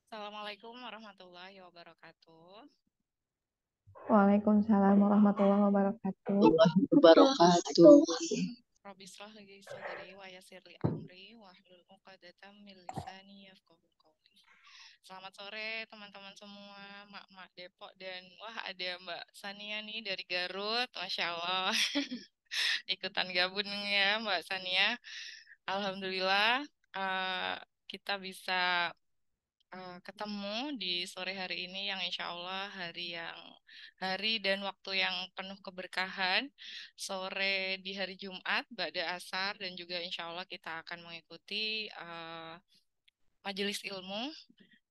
Assalamualaikum warahmatullahi wabarakatuh. Waalaikumsalam warahmatullahi wabarakatuh. Wabarakatuh. Rabbi shrah li sadri wa yassir li amri wahlul 'uqdatam min lisani yafqahu qawli. Selamat sore teman-teman semua, mak-mak Depok dan wah ada Mbak Sania nih dari Garut, Masya Allah. Ikutan gabung ya Mbak Sania. Alhamdulillah kita bisa ketemu di sore hari ini yang insya Allah hari dan waktu yang penuh keberkahan, sore di hari Jumat ba'da asar, dan juga insya Allah kita akan mengikuti majelis ilmu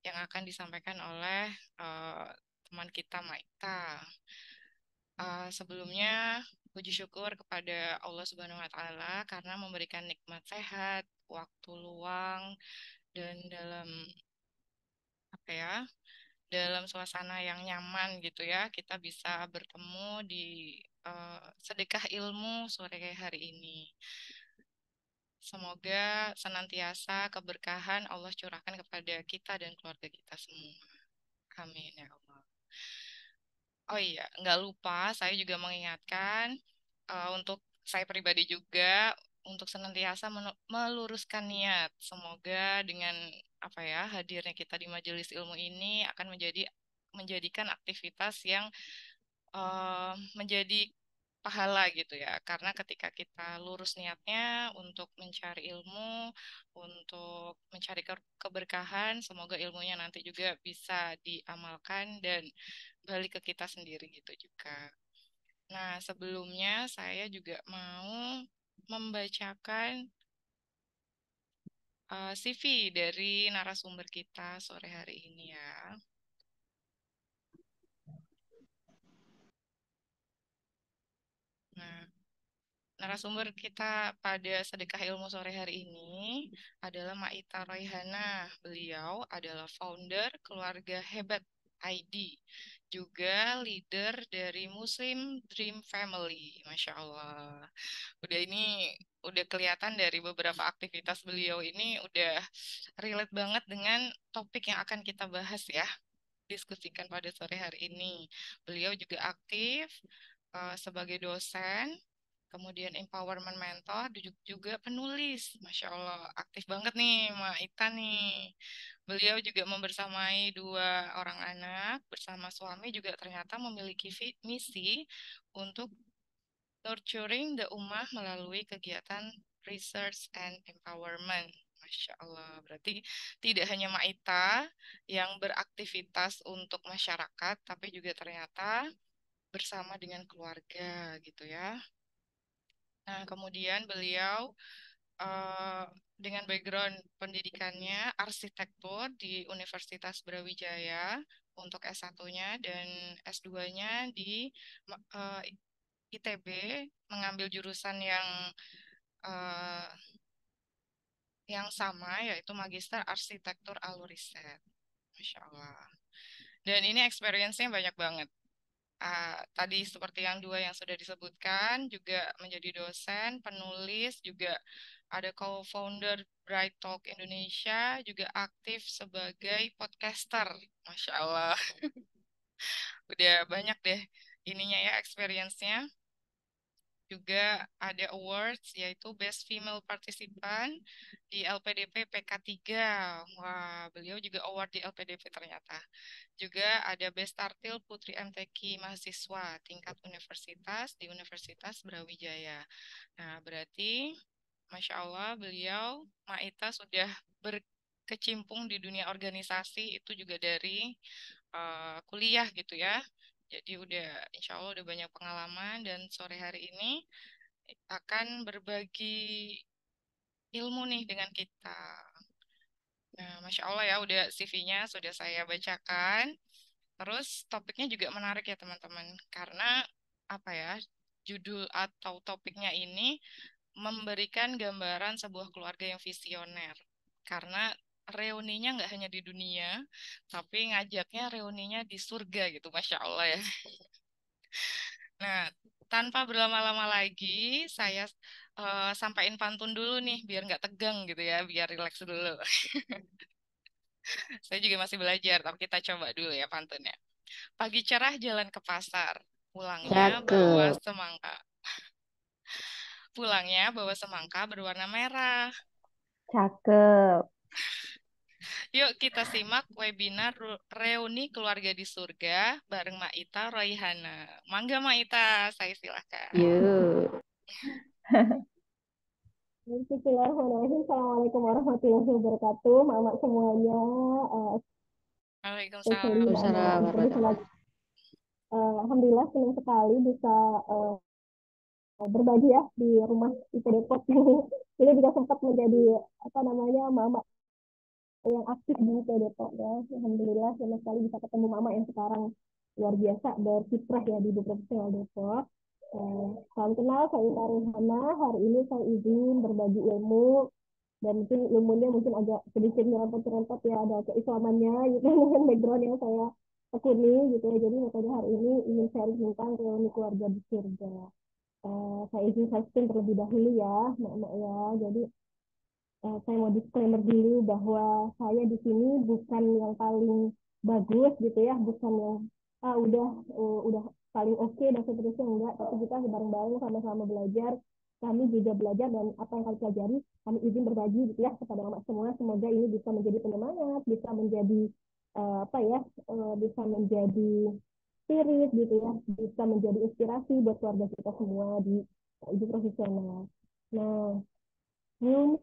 yang akan disampaikan oleh uh, teman kita Maita. Sebelumnya puji syukur kepada Allah Subhanahu Wa Taala karena memberikan nikmat sehat, waktu luang, dan dalam apa ya, dalam suasana yang nyaman gitu ya, kita bisa bertemu di sedekah ilmu sore hari ini. Semoga senantiasa keberkahan Allah curahkan kepada kita dan keluarga kita semua. Amin ya Allah. Oh iya, nggak lupa saya juga mengingatkan untuk saya pribadi juga untuk senantiasa meluruskan niat. Semoga dengan apa ya hadirnya kita di majelis ilmu ini akan menjadikan aktivitas yang menjadi pahala gitu ya. Karena ketika kita lurus niatnya untuk mencari ilmu, untuk mencari keberkahan, semoga ilmunya nanti juga bisa diamalkan dan balik ke kita sendiri gitu juga. Nah, sebelumnya saya juga mau membacakan CV dari narasumber kita sore hari ini ya. Nah, narasumber kita pada sedekah ilmu sore hari ini adalah Maita Royhana. Beliau adalah founder keluarga Hebat ID, juga leader dari Muslim Dream Family. Masya Allah. Udah kelihatan dari beberapa aktivitas beliau ini udah relate banget dengan topik yang akan kita bahas ya, diskusikan pada sore hari ini. Beliau juga aktif sebagai dosen, kemudian empowerment mentor, juga penulis. Masya Allah, aktif banget nih Mak Ita nih. Beliau juga membersamai dua orang anak, bersama suami juga ternyata memiliki misi untuk nurturing the ummah melalui kegiatan research and empowerment. Masya Allah, berarti tidak hanya Maita yang beraktivitas untuk masyarakat, tapi juga ternyata bersama dengan keluarga gitu ya. Nah, kemudian beliau eh, dengan background pendidikannya arsitektur di Universitas Brawijaya untuk S1-nya dan S2-nya di eh, ITB, mengambil jurusan eh, yang sama yaitu Magister Arsitektur Alur Riset. Masya Allah. Dan ini experience-nya banyak banget. Tadi seperti yang dua yang sudah disebutkan, juga menjadi dosen, penulis, juga ada co-founder Bright Talk Indonesia, juga aktif sebagai podcaster. Masya Allah. Udah banyak deh ininya ya experience-nya. Juga ada awards yaitu Best Female Participant di LPDP PK3. Wah, beliau juga award di LPDP ternyata. Juga ada Best Tartil Putri MTQ mahasiswa tingkat universitas di Universitas Brawijaya. Nah, berarti Masya Allah beliau Maita sudah berkecimpung di dunia organisasi itu juga dari kuliah gitu ya. Jadi insya Allah udah banyak pengalaman dan sore hari ini akan berbagi ilmu nih dengan kita. Nah, Masya Allah ya udah CV-nya sudah saya bacakan. Terus topiknya juga menarik ya teman-teman. Karena apa ya, judul atau topiknya ini memberikan gambaran sebuah keluarga yang visioner. Karena reuninya nggak hanya di dunia, tapi ngajaknya reuninya di surga gitu, Masya Allah ya. Nah, tanpa berlama-lama lagi, saya sampaikan pantun dulu nih, biar nggak tegang gitu ya, biar rileks dulu. Saya juga masih belajar, tapi kita coba dulu ya pantunnya. Pagi cerah jalan ke pasar, pulangnya bawa Cakep. semangka. Pulangnya bawa semangka berwarna merah. Cakep. Yuk kita simak webinar Reuni Keluarga di Surga bareng Mak Ita Royhana. Mangga Mak Ita, saya silakan. Yuk. Bismillahirrahmanirrahim. Assalamualaikum warahmatullahi wabarakatuh. Mama semuanya, especially Waalaikumsalam. mama Waalaikumsalam internasional. warahmatullahi. Alhamdulillah senang sekali bisa berbagi ya di rumah IP Depok ini. Ini juga sempat menjadi apa namanya mama yang aktif di IP Depok ya. Alhamdulillah senang sekali bisa ketemu mama yang sekarang luar biasa berkiprah ya di Profesional Depok. Salam kenal, saya Tarin Hana. Hari ini saya izin berbagi ilmu dan mungkin ilmunya mungkin agak sedikit nyerempet-nyerempet ya, ada keislamannya gitu dengan background yang saya tekuni gitu ya. Jadi makanya hari ini ingin sharing tentang reuni keluarga di surga. Saya izin posting terlebih dahulu ya, mak-mak ya. Jadi saya mau disclaimer dulu bahwa saya di sini bukan yang paling bagus gitu ya, bukan yang udah paling oke dan seterusnya enggak, tapi kita bareng-bareng sama-sama belajar. Kami juga belajar dan apa yang kami pelajari, kami izin berbagi gitu ya kepada anak semua. Semoga ini bisa menjadi penyemangat, bisa menjadi apa ya, bisa menjadi spirit gitu ya, bisa menjadi inspirasi buat keluarga kita semua di ibu profesional. Nah, ini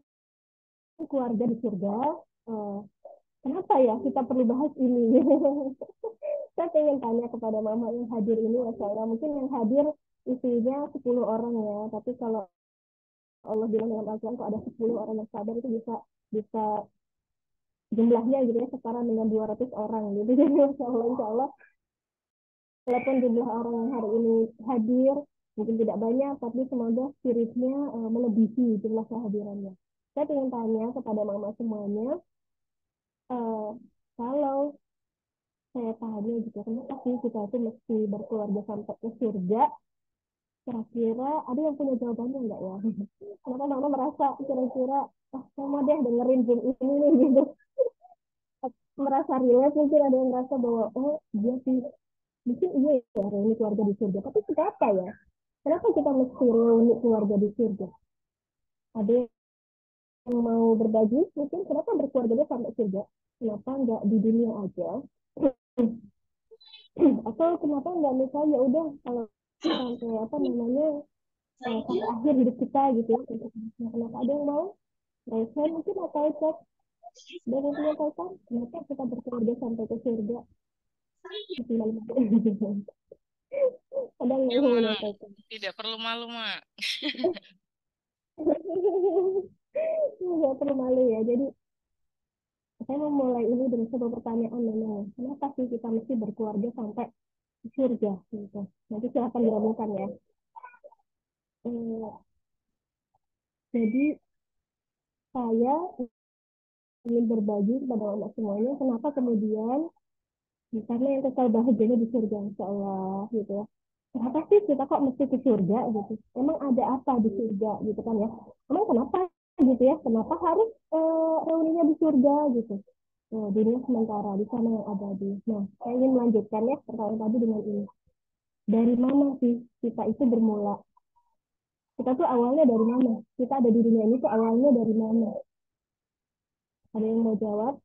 keluarga di surga. eh, Kenapa ya kita perlu bahas ini? Saya ingin tanya kepada mama yang hadir ini, Masya Allah. Mungkin yang hadir isinya 10 orang ya, tapi kalau Allah bilang dalam Al-Quran kalau ada 10 orang yang sabar itu bisa bisa jumlahnya gitu ya setara dengan 200 orang gitu. Jadi Masya Allah, Insya Allah, walaupun jumlah orang yang hari ini hadir mungkin tidak banyak, tapi semoga spiritnya melebihi jumlah kehadirannya. Saya ingin tanya kepada mama semuanya, eh, kalau saya tanya gitu, kenapa sih kita itu mesti berkeluarga sampai ke surga? Kira-kira ada yang punya jawabannya enggak ya? Kenapa mama merasa kira-kira, saya mau deh dengerin Zoom ini nih gitu. Merasa relate, mungkin ada yang merasa bahwa, oh dia sih, mungkin iya ya reuni keluarga di surga. Tapi kenapa ya? Kenapa kita mesti reuni keluarga di surga? Ada yang mau berbagi? Mungkin kenapa berkeluarga sampai surga? Kenapa enggak di dunia aja? Atau kenapa enggak misalnya udah kalau sampai apa namanya sampai akhir hidup kita gitu ya. Kenapa ada yang mau? Raisa mungkin atau cek dan yang punya kaitan kenapa kita berkeluarga sampai ke surga? Ada yang Ya, mau Mak. menyampaikan? Tidak perlu malu, Mak. Nggak perlu malu ya. Jadi saya mau mulai ini dengan sebuah pertanyaan memang. Kenapa sih kita mesti berkeluarga sampai ke surga? Gitu. Nanti silahkan dirembukan ya. Eh, jadi saya ingin berbagi kepada anak semuanya. Kenapa kemudian karena yang kekal bahagianya di surga, insya Allah gitu ya. Kenapa sih kita kok mesti ke surga gitu? Emang ada apa di surga gitu kan ya? Emang kenapa gitu ya? Kenapa harus reuninya di surga gitu? Dunia sementara di sana yang abadi. Nah, saya ingin melanjutkan ya pertanyaan tadi dengan ini. Dari mana sih kita itu bermula? Kita tuh awalnya dari mana? Kita ada di dunia ini tuh awalnya dari mana? Ada yang mau jawab?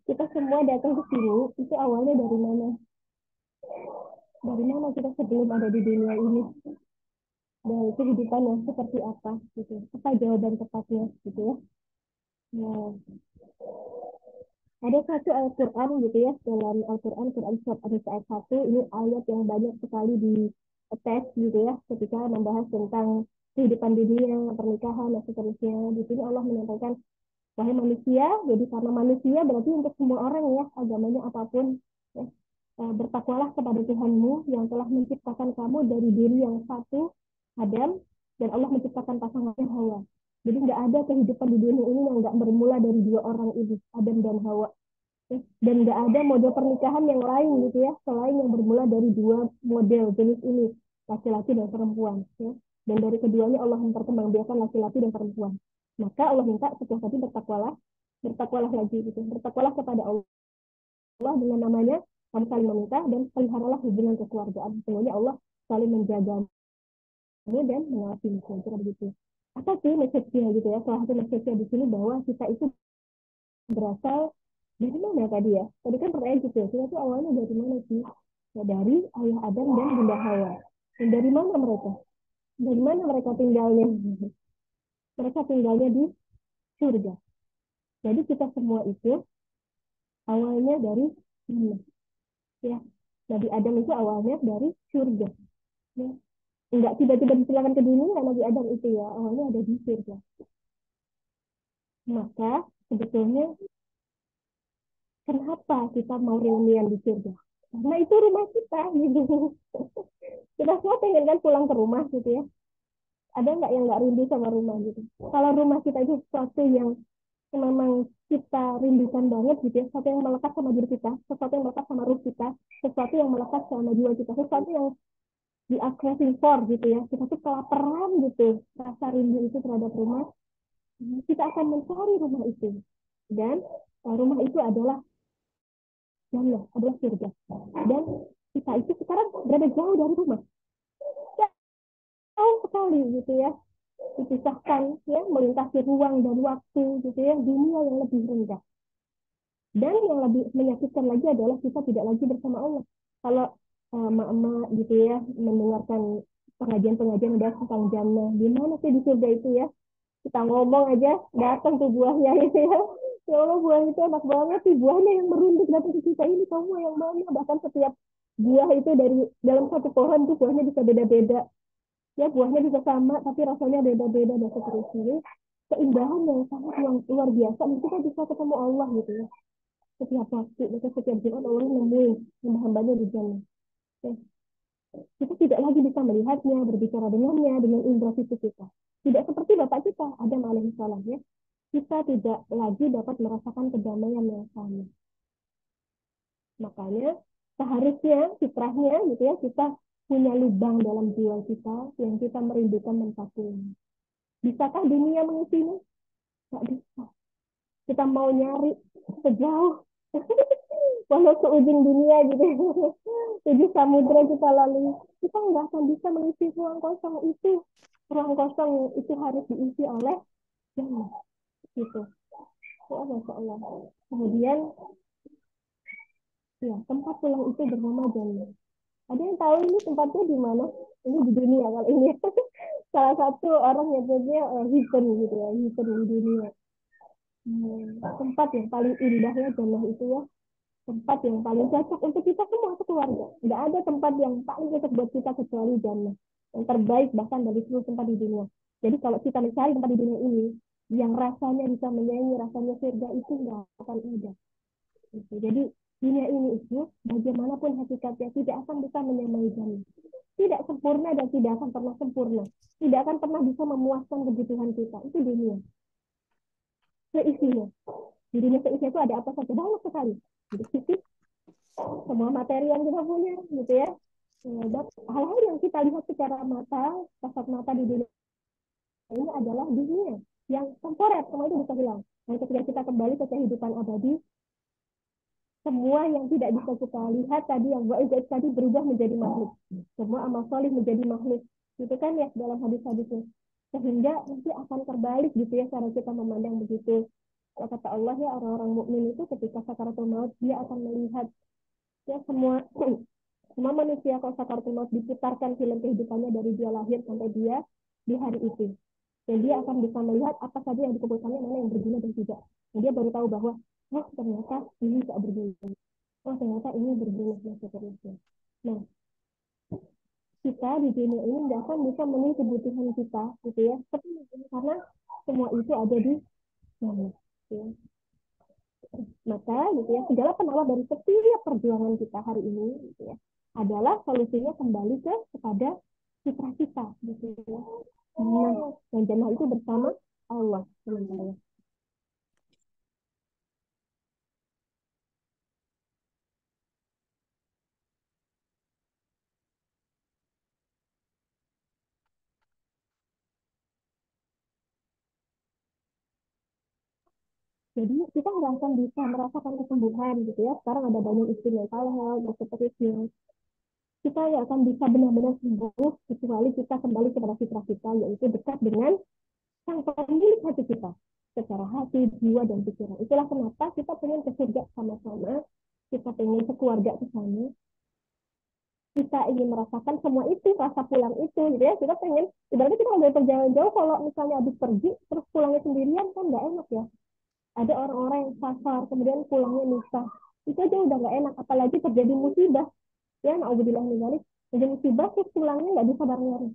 Kita semua datang ke sini itu awalnya dari mana? Dari mana kita sebelum ada di dunia ini? Dari kehidupan yang seperti apa gitu? Apa jawaban tepatnya gitu ya? Nah, ada satu Al-Quran gitu ya, dalam Al-Quran, Quran surat An-Nisa ayat 1, ini ayat yang banyak sekali di attach gitu ya, ketika membahas tentang kehidupan dunia, pernikahan, dan seterusnya. Di sini Allah menyampaikan, wahai manusia, jadi karena manusia berarti untuk semua orang ya, agamanya apapun, ya, bertakwalah kepada Tuhanmu yang telah menciptakan kamu dari diri yang satu, Adam, dan Allah menciptakan pasangannya Hawa. Jadi nggak ada kehidupan di dunia ini yang nggak bermula dari dua orang ini, Adam dan Hawa. Ya. Dan nggak ada model pernikahan yang lain gitu ya, selain yang bermula dari dua model jenis ini. laki-laki dan perempuan, ya. Dan dari keduanya Allah memperkembangbiakan laki-laki dan perempuan. Maka Allah minta setelah tadi bertakwalah lagi gitu, bertakwalah kepada Allah dengan namanya, kamu saling meminta dan peliharalah hubungan kekeluargaan. Sesungguhnya Allah saling menjagamu dan mengasihimu, kira begitu. Apa sih message-nya gitu ya? Salah satu message-nya di sini bahwa kita itu berasal dari mana tadi ya? Tadi kan pertanyaan gitu, kita tuh awalnya dari mana sih? Ya, dari ayah Adam dan Bunda Hawa. Dan dari mana mereka? Dari mana mereka tinggalnya? Mereka tinggalnya di surga. Jadi kita semua itu awalnya dari mana? Ya, Nabi Adam itu awalnya dari surga. Ya. Enggak tiba-tiba disilakan ke dunia, Nabi Adam itu ya awalnya ada di surga. Maka sebetulnya kenapa kita mau reunian di surga? Karena itu rumah kita gitu. Kita semua pengen kan pulang ke rumah gitu ya. Ada nggak yang nggak rindu sama rumah gitu? Kalau rumah kita itu sesuatu yang memang kita rindukan banget gitu ya, sesuatu yang melekat sama diri kita, sesuatu yang melekat sama ruh kita, sesuatu yang melekat sama jiwa kita, sesuatu yang di are craving for gitu ya, kita tuh kelaparan gitu, rasa rindu itu terhadap rumah, kita akan mencari rumah itu. Dan rumah itu adalah jannah, adalah surga. Dan kita itu sekarang berada jauh dari rumah, jauh sekali gitu ya, dipisahkan ya, melintasi ruang dan waktu gitu ya, dunia yang lebih rendah. Dan yang lebih menyakitkan lagi adalah kita tidak lagi bersama Allah. Kalau emak-emak gitu ya mendengarkan pengajian-pengajian udah tentang jannah, gimana sih di surga itu ya? Kita ngomong aja datang tuh buahnya gitu ya. Ya Allah, buah itu enak banget sih, buahnya yang merunduk datang ke kita ini, kamu yang mana? Bahkan setiap buah itu dari dalam satu pohon tuh buahnya bisa beda-beda. Ya buahnya bisa sama tapi rasanya beda-beda dan seterusnya. Keindahan yang sangat luar biasa. Kita bisa ketemu Allah gitu ya. Setiap waktu, maka setiap Jumat Allah nemuin hamba-hambanya di jalan. Ya. Kita tidak lagi bisa melihatnya, berbicara dengannya, dengan indera fisik kita. Tidak seperti Bapak kita, Adam alaihissalam ya. Kita tidak lagi dapat merasakan kedamaian yang sama. Makanya seharusnya fitrahnya gitu ya, kita punya lubang dalam jiwa kita yang kita merindukan tempatnya. Bisakah dunia mengisinya? Tidak bisa. Kita mau nyari sejauh walau ke ujung dunia gitu, ujung samudra kita lalui, kita nggak akan bisa mengisi ruang kosong itu. Ruang kosong itu harus diisi oleh jannah gitu. Ya, Masya Allah. Kemudian ya, tempat pulang itu bernama jannah. Ada yang tahu ini tempatnya di mana? Ini di dunia kalau ini. Salah satu orang nyebutnya heaven gitu ya, heaven di dunia. Tempat yang paling indah ya jannah itu ya, tempat yang paling cocok untuk kita semua keluarga. Nggak ada tempat yang paling cocok buat kita kecuali jannah. Yang terbaik bahkan dari seluruh tempat di dunia. Jadi kalau kita mencari tempat di dunia ini, yang rasanya bisa menyanyi, rasanya surga itu nggak akan ada. Gitu. Jadi dunia ini itu, bagaimanapun hakikatnya, tidak akan bisa menyamai jannah. Tidak sempurna dan tidak akan pernah sempurna. Tidak akan pernah bisa memuaskan kebutuhan kita. Itu dunia. Seisinya. Di dunia seisinya itu ada apa saja? Banyak sekali. Di situ semua materi yang kita punya gitu ya. Dan hal-hal yang kita lihat secara mata, kasat mata di dunia ini adalah dunia yang temporer, semua itu bisa hilang. Nah, ketika kita kembali ke kehidupan abadi, semua yang tidak bisa kita lihat tadi, yang gaib tadi berubah menjadi makhluk. Semua amal solih menjadi makhluk. Gitu kan ya dalam hadis-hadisnya. Sehingga nanti akan terbalik gitu ya cara kita memandang begitu. Kalau kata Allah ya, orang-orang mukmin itu ketika sakaratul maut dia akan melihat ya semua semua manusia kalau sakaratul maut diputarkan film kehidupannya dari dia lahir sampai dia di hari itu. Dan dia akan bisa melihat apa saja yang dikumpulkannya, mana yang berguna dan tidak. Dan dia baru tahu bahwa, oh ternyata ini tidak berguna. Oh ternyata ini berguna dan seterusnya. Nah, kita di dunia ini nggak akan bisa memenuhi kebutuhan kita, gitu ya. Karena semua itu ada di sana. Gitu ya. Maka gitu ya, segala penawar dari setiap perjuangan kita hari ini gitu ya, adalah solusinya kembali kepada fitrah kita gitu ya. Nah, dan jannah itu bersama Allah sementara. Jadi kita nggak akan bisa merasakan kesembuhan gitu ya. Sekarang ada banyak istilah mental health, seperti itu. Kita nggak akan bisa benar-benar sembuh kecuali kita kembali kepada fitrah kita, yaitu dekat dengan sang pemilik hati kita secara hati, jiwa, dan pikiran. Itulah kenapa kita pengen ke surga sama-sama, kita pengen sekeluarga ke sana, kita ingin merasakan semua itu, rasa pulang itu, gitu ya. Kita pengen, ibaratnya kita udah perjalanan jauh, kalau misalnya habis pergi, terus pulangnya sendirian, kan nggak enak ya. Ada orang-orang yang safar, kemudian pulangnya nikah. Itu aja udah nggak enak, apalagi terjadi musibah. Ya, na'udzubillah min dzalik. Terjadi musibah, terus pulangnya nggak bisa bareng-bareng.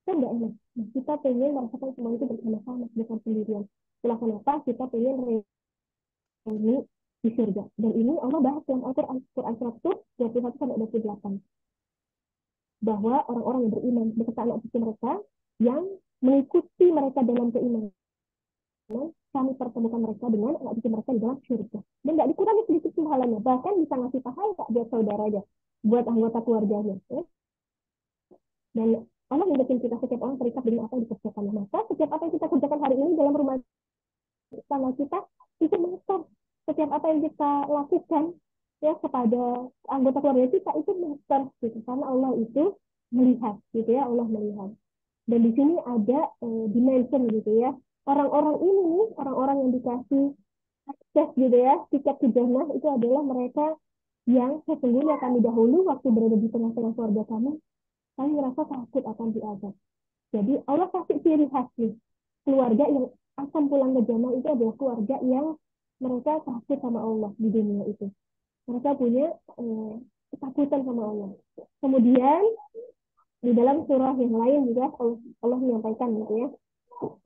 Kan nggak enak. Nah, kita pengen merasakan semua itu bersama-sama, bukan sendirian. Itulah kenapa kita pengen reuni di surga. Dan ini Allah bahas dalam Al-Quran, Quran surat 21 sampai 28. Bahwa orang-orang yang beriman beserta anak cucu mereka yang mengikuti mereka dalam keimanan, kami pertemukan mereka dengan anak cucu mereka di dalam surga. Dan nggak dikurangi sedikit pahalanya, bahkan bisa ngasih pahala buat saudaranya, buat anggota keluarganya. Ya. Dan Allah mengingatkan kita setiap orang terikat dengan apa yang dikerjakannya. Maka setiap apa yang kita kerjakan hari ini dalam rumah tangga kita itu mengetar. Setiap apa yang kita lakukan ya kepada anggota keluarga kita itu mengetar gitu. Karena Allah itu melihat gitu ya, Allah melihat. Dan di sini ada dimension gitu ya. Orang-orang ini, orang-orang yang dikasih akses gitu ya, tiket ke jannah itu adalah mereka yang sesungguhnya kami dahulu waktu berada di tengah-tengah keluarga kami merasa takut akan diazab. Jadi Allah kasih ciri khas nih. Keluarga yang akan pulang ke jannah itu adalah keluarga yang mereka takut sama Allah di dunia itu. Mereka punya ketakutan sama Allah. Kemudian di dalam surah yang lain juga Allah menyampaikan gitu ya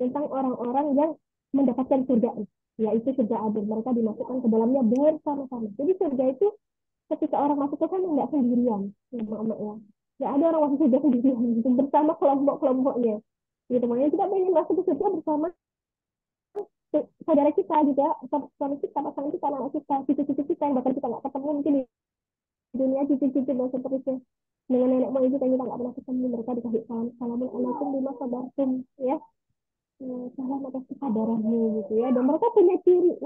tentang orang-orang yang mendapatkan surga, yaitu surga adil. Mereka dimasukkan ke dalamnya bersama-sama. Jadi surga itu ketika orang masuk ke sana nggak sendirian, ya, mak ya. Nggak ada orang masuk surga sendirian, gitu, bersama kelompok-kelompoknya. Gitu, makanya kita pengen masuk ke surga bersama saudara kita gitu ya, suami kita, pasangan kita, anak kita, cucu-cucu kita yang bahkan kita nggak ketemu mungkin di dunia, cucu-cucu dan seterusnya. Dengan nenek moyang kita nggak pernah ketemu, mereka dikasih salam, assalamualaikum bima sabartum ya. Salam atas kesadarannya gitu ya. Dan mereka punya ciri,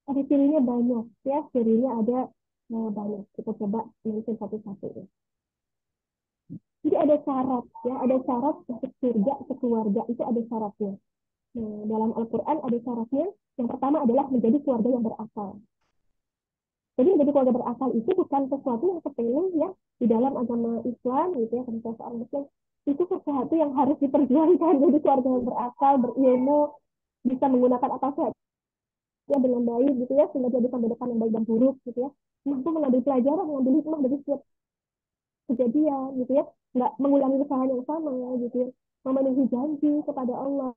ada cirinya banyak ya, cirinya ada banyak. Kita coba mention satu-satu ya. Jadi ada syarat ya, ada syarat untuk surga sekeluarga itu ada syaratnya. Nah, dalam Al-Quran ada syaratnya. Yang pertama adalah menjadi keluarga yang berakal. Jadi menjadi keluarga berakal itu bukan sesuatu yang sepele ya di dalam agama Islam gitu ya, ketika seorang Muslim itu sesuatu yang harus diperjuangkan. Jadi keluarga yang berakal, berilmu, bisa menggunakan akal sehatnya dengan baik gitu ya, sehingga dia bisa membedakan yang baik dan buruk gitu ya. Mampu mengambil pelajaran, mengambil hikmah dari setiap kejadian gitu ya, nggak mengulangi kesalahan yang sama ya gitu ya, memenuhi janji kepada Allah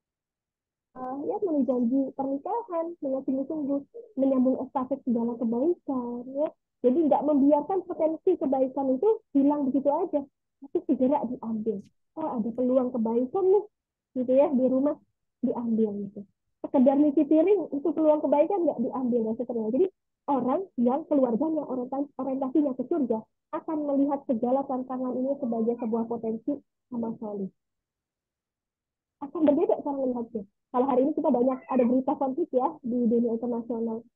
ya, memenuhi janji pernikahan dengan sungguh-sungguh, menyambung estafet segala kebaikan ya, jadi nggak membiarkan potensi kebaikan itu hilang begitu aja, tapi segera diambil. Oh, ada peluang kebaikan nih gitu ya di rumah, diambil gitu. Sekedar nyuci piring itu peluang kebaikan, nggak diambil dan seterusnya. Jadi orang yang keluarganya orientasinya ke surga akan melihat segala tantangan ini sebagai sebuah potensi amal soleh. Akan berbeda cara melihatnya. Kalau hari ini kita banyak ada berita konflik ya di dunia internasional,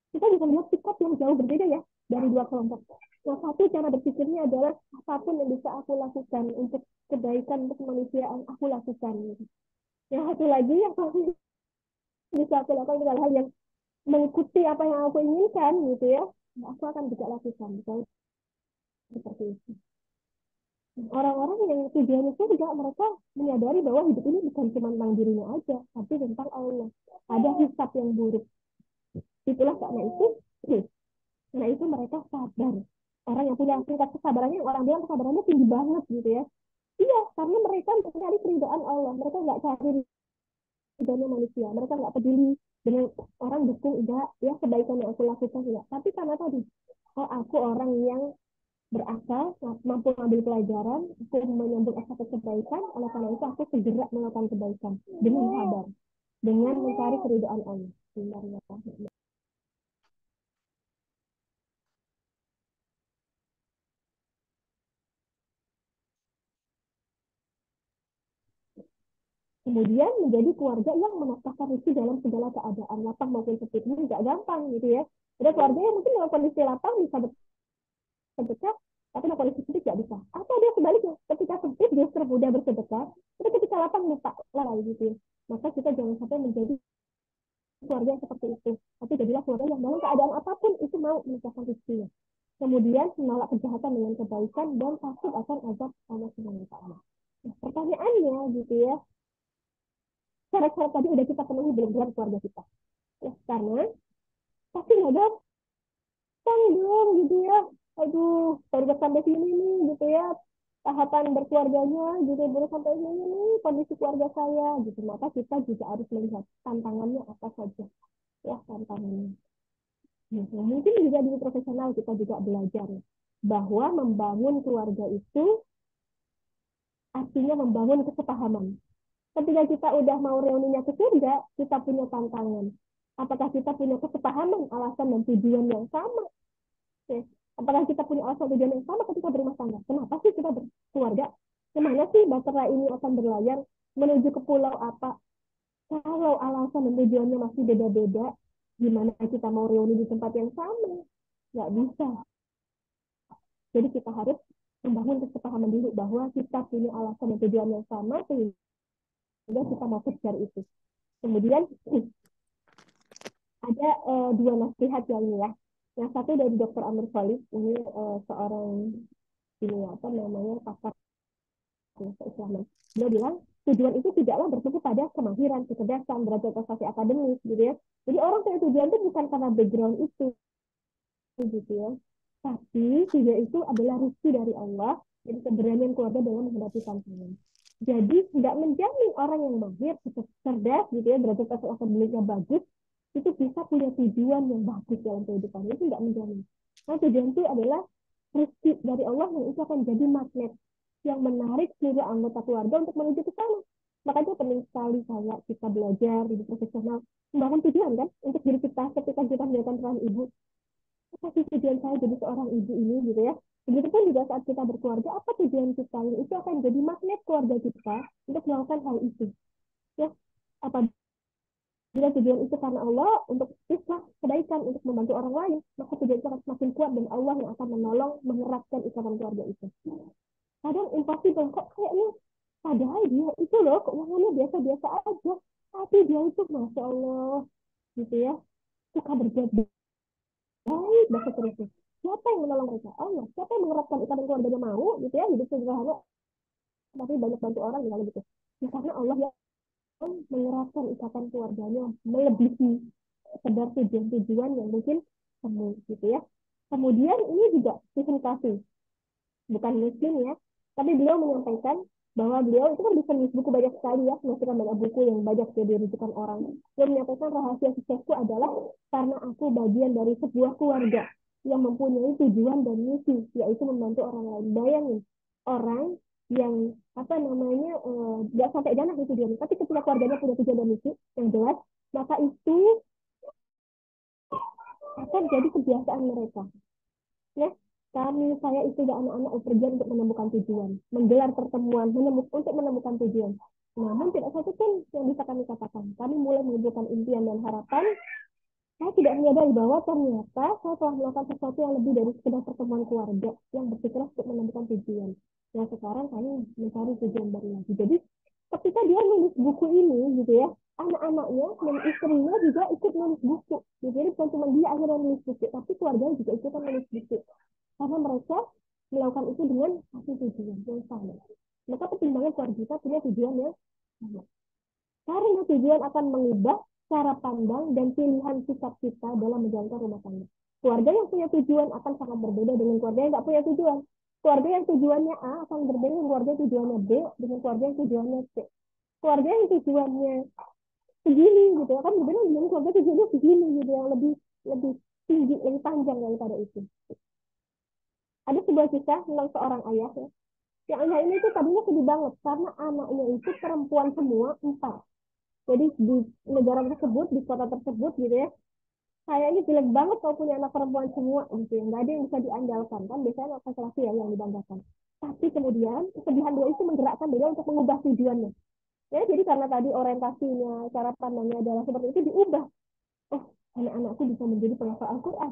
kita bisa melihat sikap yang jauh berbeda ya dari dua kelompok. Yang satu cara berpikirnya adalah apapun yang bisa aku lakukan untuk kebaikan, untuk kemanusiaan, aku lakukan. Yang satu lagi yang bisa aku lakukan adalah hal yang mengikuti apa yang aku inginkan gitu ya. Aku akan juga lakukan. Misalnya seperti itu. Orang-orang yang tujuannya juga mereka menyadari bahwa hidup ini bukan cuma tentang dirinya aja, tapi tentang Allah. Ada hisab yang buruk. Itulah karena itu mereka sabar. Orang yang punya tingkat kesabarannya, orang bilang kesabarannya tinggi banget gitu ya. Iya, karena mereka mencari keridhaan Allah. Mereka nggak cari ridhonya manusia. Mereka nggak peduli dengan orang dukung enggak, ya kebaikan yang aku lakukan enggak. Tapi karena tadi, oh aku orang yang berakal, mampu mengambil pelajaran, aku menyambut estafet kebaikan, oleh karena itu aku segera melakukan kebaikan dengan sabar, dengan mencari keridhaan Allah. Kemudian menjadi keluarga yang menafkahkan rezeki dalam segala keadaan, lapang maupun sempit. Ini nggak gampang gitu ya. Ada keluarga yang mungkin dalam kondisi lapang bisa bersedekah, tapi dalam kondisi sempit nggak bisa. Atau dia sebaliknya, ketika sempit justru mudah bersedekah, tapi ketika lapang lupa lalai gitu ya. Maka kita jangan sampai menjadi keluarga yang seperti itu. Tapi jadilah keluarga yang dalam keadaan apapun itu mau menafkahkan rezekinya. Kemudian menolak kejahatan dengan kebaikan dan takut akan azab Allah Subhanahu wa taala. Nah, pertanyaannya gitu ya, syarat-syarat tadi udah kita penuhi belum dengan keluarga kita? Ya, karena pasti nggak gampang dong gitu ya. Aduh, baru sampai sini nih gitu ya. Tahapan berkeluarganya gitu baru sampai sini nih kondisi keluarga saya gitu. Maka kita juga harus melihat tantangannya apa saja ya tantangannya. Nah, mungkin juga di profesional kita juga belajar bahwa membangun keluarga itu artinya membangun kesepahaman. Ketika kita udah mau reuninya ke surga, kita punya tantangan. Apakah kita punya kesepahaman, alasan dan tujuan yang sama? Oke. Apakah kita punya alasan tujuan yang sama ketika berumah tangga? Kenapa sih kita berkeluarga? Kemana sih bahtera ini akan berlayar? Menuju ke pulau apa? Kalau alasan dan tujuannya masih beda-beda, gimana kita mau reuni di tempat yang sama? Nggak bisa. Jadi kita harus membangun kesepahaman dulu bahwa kita punya alasan dan tujuan yang sama sehingga kita mau kejar itu. Kemudian ada dua nasihat yang ini ya. Yang satu dari Dr. Amir Khalid, ini seorang ini apa namanya pakar keislaman. Dia bilang tujuan itu tidaklah bertumpu pada kemahiran, kecerdasan, derajat prestasi akademis gitu ya. Jadi orang punya tujuan itu bukan karena background itu gitu ya. Tapi tujuan itu adalah rezeki dari Allah dan keberanian keluarga dalam menghadapi tantangan. Jadi tidak menjamin orang yang mahir, cerdas gitu ya, derajat prestasi akademiknya bagus, itu bisa punya tujuan yang bagus dalam kehidupan. Itu tidak menjamin. Nah, tujuan itu adalah rezeki dari Allah yang itu akan jadi magnet yang menarik seluruh anggota keluarga untuk menuju ke sana. Makanya penting sekali kayak kita belajar di profesional membangun tujuan kan untuk diri kita ketika kita menjalankan peran ibu. Apa sih tujuan saya jadi seorang ibu ini gitu ya. Begitupun juga saat kita berkeluarga, apa tujuan kita yang itu akan jadi magnet keluarga kita untuk melakukan hal itu. Ya, apa jika tujuan itu karena Allah untuk islah kebaikan untuk membantu orang lain, maka tujuan itu akan semakin kuat dan Allah yang akan menolong mengeratkan ikatan keluarga itu. Kadang impossible kok kayaknya padahal dia itu loh keuangannya biasa-biasa aja, tapi dia itu masya Allah gitu ya suka berbuat baik bahasa terusnya. Siapa yang menolong mereka? Allah. Siapa yang mengeratkan ikatan keluarganya mau gitu ya hidup sederhana tapi banyak bantu orang misalnya gitu. Ya karena Allah yang mengeratkan ikatan keluarganya melebihi sekedar tujuan-tujuan yang mungkin semu gitu ya. Kemudian ini juga Stephen Covey, bukan muslim ya, tapi beliau menyampaikan bahwa beliau itu kan bisa nulis buku banyak sekali ya, menghasilkan banyak buku yang banyak jadi rujukan orang. Dia menyampaikan rahasia suksesku adalah karena aku bagian dari sebuah keluarga yang mempunyai tujuan dan misi, yaitu membantu orang lain. Bayangin, orang yang apa namanya nggak sampai jannah itu dia, tapi ketika keluarganya punya tujuan dan misi yang jelas, maka itu akan jadi kebiasaan mereka. Ya, saya itu dan anak-anak berpergian untuk menemukan tujuan, menggelar pertemuan, untuk menemukan tujuan. Namun tidak satu pun yang bisa kami katakan. Kami mulai mengumpulkan impian dan harapan. Saya tidak menyadari bahwa ternyata saya telah melakukan sesuatu yang lebih dari sekedar pertemuan keluarga yang bersikeras untuk menemukan tujuan. Yang sekarang kami mencari tujuan baru lagi. Jadi ketika dia nulis buku ini gitu ya, anak-anaknya dan istrinya juga ikut nulis buku. Jadi bukan cuma dia akhirnya nulis buku, tapi keluarganya juga ikutan nulis buku karena mereka melakukan itu dengan satu tujuan yang sama. Maka pertimbangan keluarga kita punya tujuan yang sama. Karena tujuan akan mengubah cara pandang dan pilihan sikap kita dalam menjalankan rumah tangga. Keluarga yang punya tujuan akan sangat berbeda dengan keluarga yang tidak punya tujuan. Keluarga yang tujuannya A akan berbeda dengan keluarga yang tujuannya B dengan keluarga yang tujuannya C. Keluarga yang tujuannya segini gitu kan berbeda dengan keluarga tujuannya segini gitu yang lebih lebih tinggi, lebih panjang daripada itu. Ada sebuah kisah tentang seorang ayah ya. Yang ayah ini tuh tadinya sedih banget karena anaknya itu perempuan semua 4. Jadi di negara tersebut, di kota tersebut gitu ya, kayaknya jelek banget kalau punya anak perempuan semua gitu ya. Nggak ada yang bisa diandalkan kan, biasanya anak laki-laki ya yang dibanggakan. Tapi kemudian kesedihan beliau itu menggerakkan beliau untuk mengubah tujuannya. Ya, jadi karena tadi orientasinya, cara pandangnya adalah seperti itu diubah. Oh, anak-anakku bisa menjadi penghafal Al-Quran.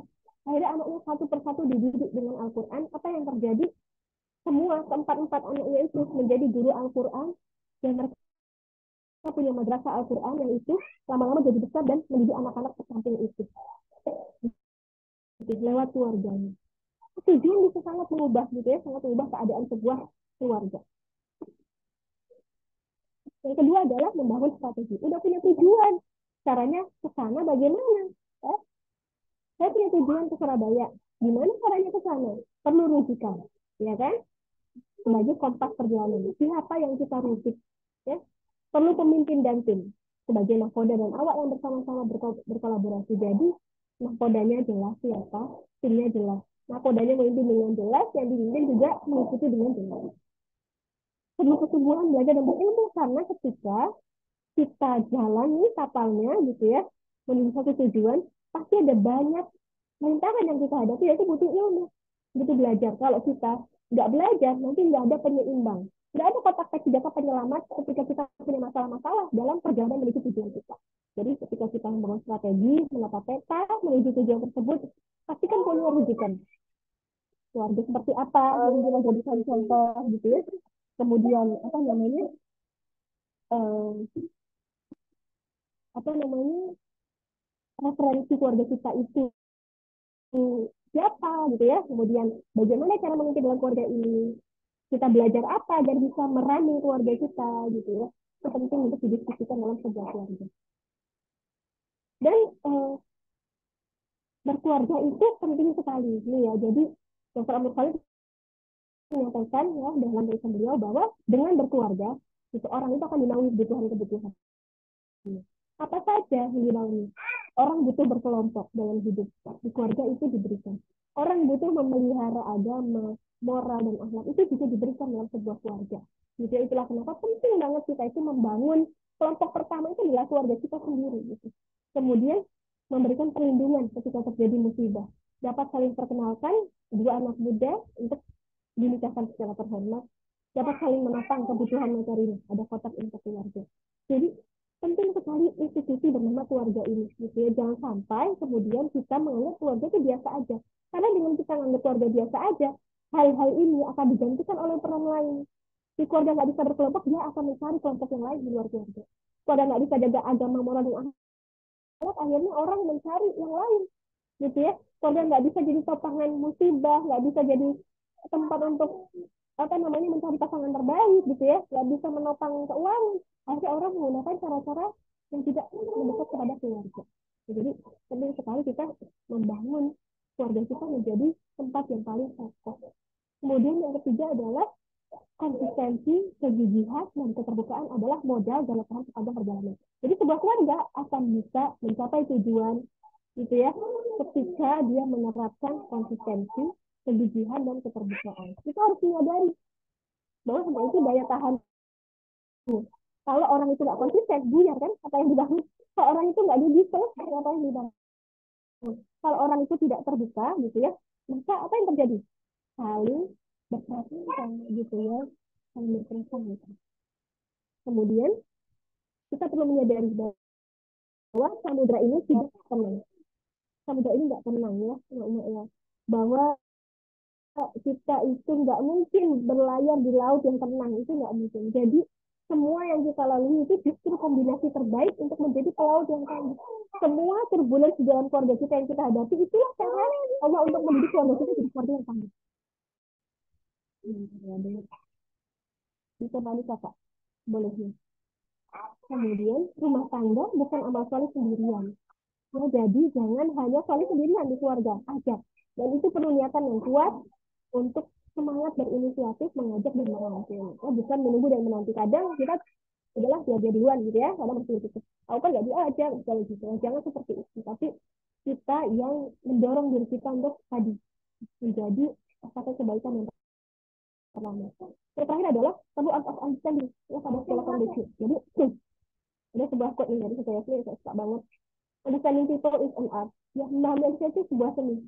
Akhirnya anaknya satu persatu dididik dengan Al-Quran. Apa yang terjadi? Semua keempat-empat anaknya itu menjadi guru Al-Quran dan mereka punya madrasah Al-Quran yang itu lama-lama jadi besar dan mendidik anak-anak sesamping itu gitu, lewat keluarganya. Tujuan bisa sangat mengubah gitu ya, sangat mengubah keadaan sebuah keluarga. Yang kedua adalah membangun strategi. Udah punya tujuan, caranya ke sana bagaimana? Eh, saya punya tujuan ke Surabaya. Gimana caranya ke sana? Perlu rujukan, ya kan? Sebagai kompas perjalanan. Siapa yang kita rujuk? Ya, perlu pemimpin dan tim sebagai nahkoda dan awak yang bersama-sama berkolaborasi. Jadi nahkodanya jelas siapa, timnya jelas. Nahkodanya memimpin dengan jelas, yang dipimpin juga mengikuti dengan jelas. Perlu kesungguhan belajar dan berilmu karena ketika kita jalan nih kapalnya gitu ya menuju satu tujuan, pasti ada banyak rintangan yang kita hadapi, yaitu butuh ilmu, butuh belajar. Kalau kita nggak belajar, nanti nggak ada penyeimbang, nggak ada kotak senjata penyelamat ketika kita punya masalah-masalah dalam perjalanan menuju tujuan kita. Jadi ketika kita membangun strategi, menata peta menuju tujuan tersebut, pastikan punya rujukan. Keluarga seperti apa yang kita jadikan contoh gitu ya. Kemudian apa namanya eh, apa namanya referensi keluarga kita itu siapa gitu ya. Kemudian bagaimana cara memimpin dalam keluarga ini, kita belajar apa agar bisa merani keluarga kita gitu ya. Itu penting untuk didiskusikan dalam sebuah keluarga. Dan berkeluarga itu penting sekali nih ya. Jadi Dr. Amir Khalid menyampaikan ya dalam tulisan beliau bahwa dengan berkeluarga seseorang itu akan dinaungi kebutuhan-kebutuhan. Apa saja yang dinaungi? Orang butuh berkelompok dalam hidup. Di keluarga itu diberikan. Orang butuh memelihara agama, moral, dan akhlak itu bisa diberikan dalam sebuah keluarga. Jadi itulah kenapa penting banget kita itu membangun kelompok pertama itu adalah keluarga kita sendiri. Gitu. Kemudian memberikan perlindungan ketika terjadi musibah. Dapat saling perkenalkan dua anak muda untuk dinikahkan secara terhormat. Dapat saling menopang kebutuhan materinya. Ada kotak infak keluarga. Jadi penting sekali institusi bernama keluarga ini gitu ya. Jangan sampai kemudian kita menganggap keluarga itu biasa aja, karena dengan kita menganggap keluarga biasa aja, hal-hal ini akan digantikan oleh peran lain. Si keluarga nggak bisa berkelompok, dia akan mencari kelompok yang lain di luar keluarga. Keluarga nggak bisa jaga agama, moral, dan akhlak, akhirnya orang mencari yang lain gitu ya. Keluarga nggak bisa jadi topangan musibah, nggak bisa jadi tempat untuk apa namanya mencari pasangan terbaik gitu ya, nggak bisa menopang keuangan. Akhirnya orang menggunakan cara-cara yang tidak mendekat kepada keluarga. Jadi penting sekali kita membangun keluarga kita menjadi tempat yang paling kokoh. Kemudian yang ketiga adalah konsistensi, kegigihan, dan keterbukaan adalah modal dalam sepanjang perjalanan. Jadi sebuah keluarga akan bisa mencapai tujuan gitu ya ketika dia menerapkan konsistensi, kegigihan, dan keterbukaan. Kita harus menyadari bahwa semua itu daya tahan. Kalau orang itu nggak konsisten, buyar kan apa yang dibangun. Kalau orang itu nggak disiplin, apa yang dibangun. Kalau orang itu tidak terbuka gitu ya, maka apa yang terjadi? Saling berprasangka gitu ya, saling berprasangka. Kemudian kita perlu menyadari bahwa samudra ini tidak tenang. Samudra ini nggak tenang ya, bahwa kita itu nggak mungkin berlayar di laut yang tenang, itu nggak mungkin. Jadi semua yang kita lalui itu justru kombinasi terbaik untuk menjadi pelaut yang tangguh. Semua turbulensi di dalam keluarga kita yang kita hadapi, itulah cara Allah untuk mendidik keluarga kita jadi keluarga yang tangguh. Bisa balik kakak, boleh ya. Kemudian rumah tangga bukan amal soleh sendirian. Ya, jadi jangan hanya soleh sendirian di keluarga aja. Dan itu perlu niatan yang kuat untuk semangat berinisiatif mengajak dan merangkul. Ya, bukan menunggu dan menanti. Kadang kita adalah dia duluan gitu ya, kadang berpikir aku kan nggak diajak kalau gitu. Jangan seperti itu. Tapi kita yang mendorong diri kita untuk tadi menjadi satu kebaikan yang pertama. Yang terakhir adalah perlu of understanding ya pada segala kondisi. Jadi ada sebuah quote nih dari saya suka banget. Understanding people is an art. Ya, memahami manusia itu sebuah seni.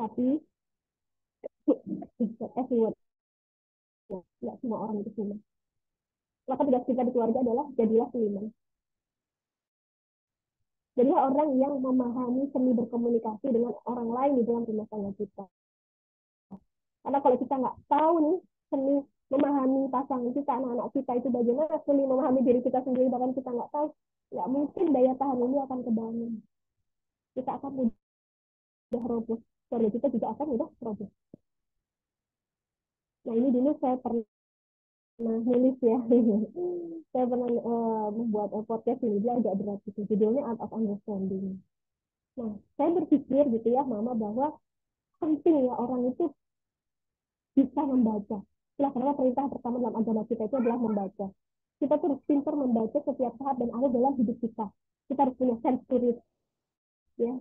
Tapi everyone, ya, semua orang itu sama. Maka tugas kita di keluarga adalah jadilah seniman. Jadilah orang yang memahami seni berkomunikasi dengan orang lain di dalam rumah tangga kita. Karena kalau kita nggak tahu nih seni memahami pasangan kita, anak-anak kita itu bagaimana, seni memahami diri kita sendiri, bahkan kita nggak tahu, nggak mungkin daya tahan ini akan kebangun. Kita akan mudah roboh. Keluarga kita juga akan mudah roboh. Nah ini dulu saya pernah nulis ya. Saya pernah membuat podcast ini, dia agak berat gitu. Judulnya Art of Understanding. Nah, saya berpikir gitu ya, Mama, bahwa penting ya orang itu bisa membaca. Itulah karena perintah pertama dalam agama kita itu adalah membaca. Kita terus pintar membaca setiap saat dan ada dalam hidup kita. Kita harus punya sense spirit, ya.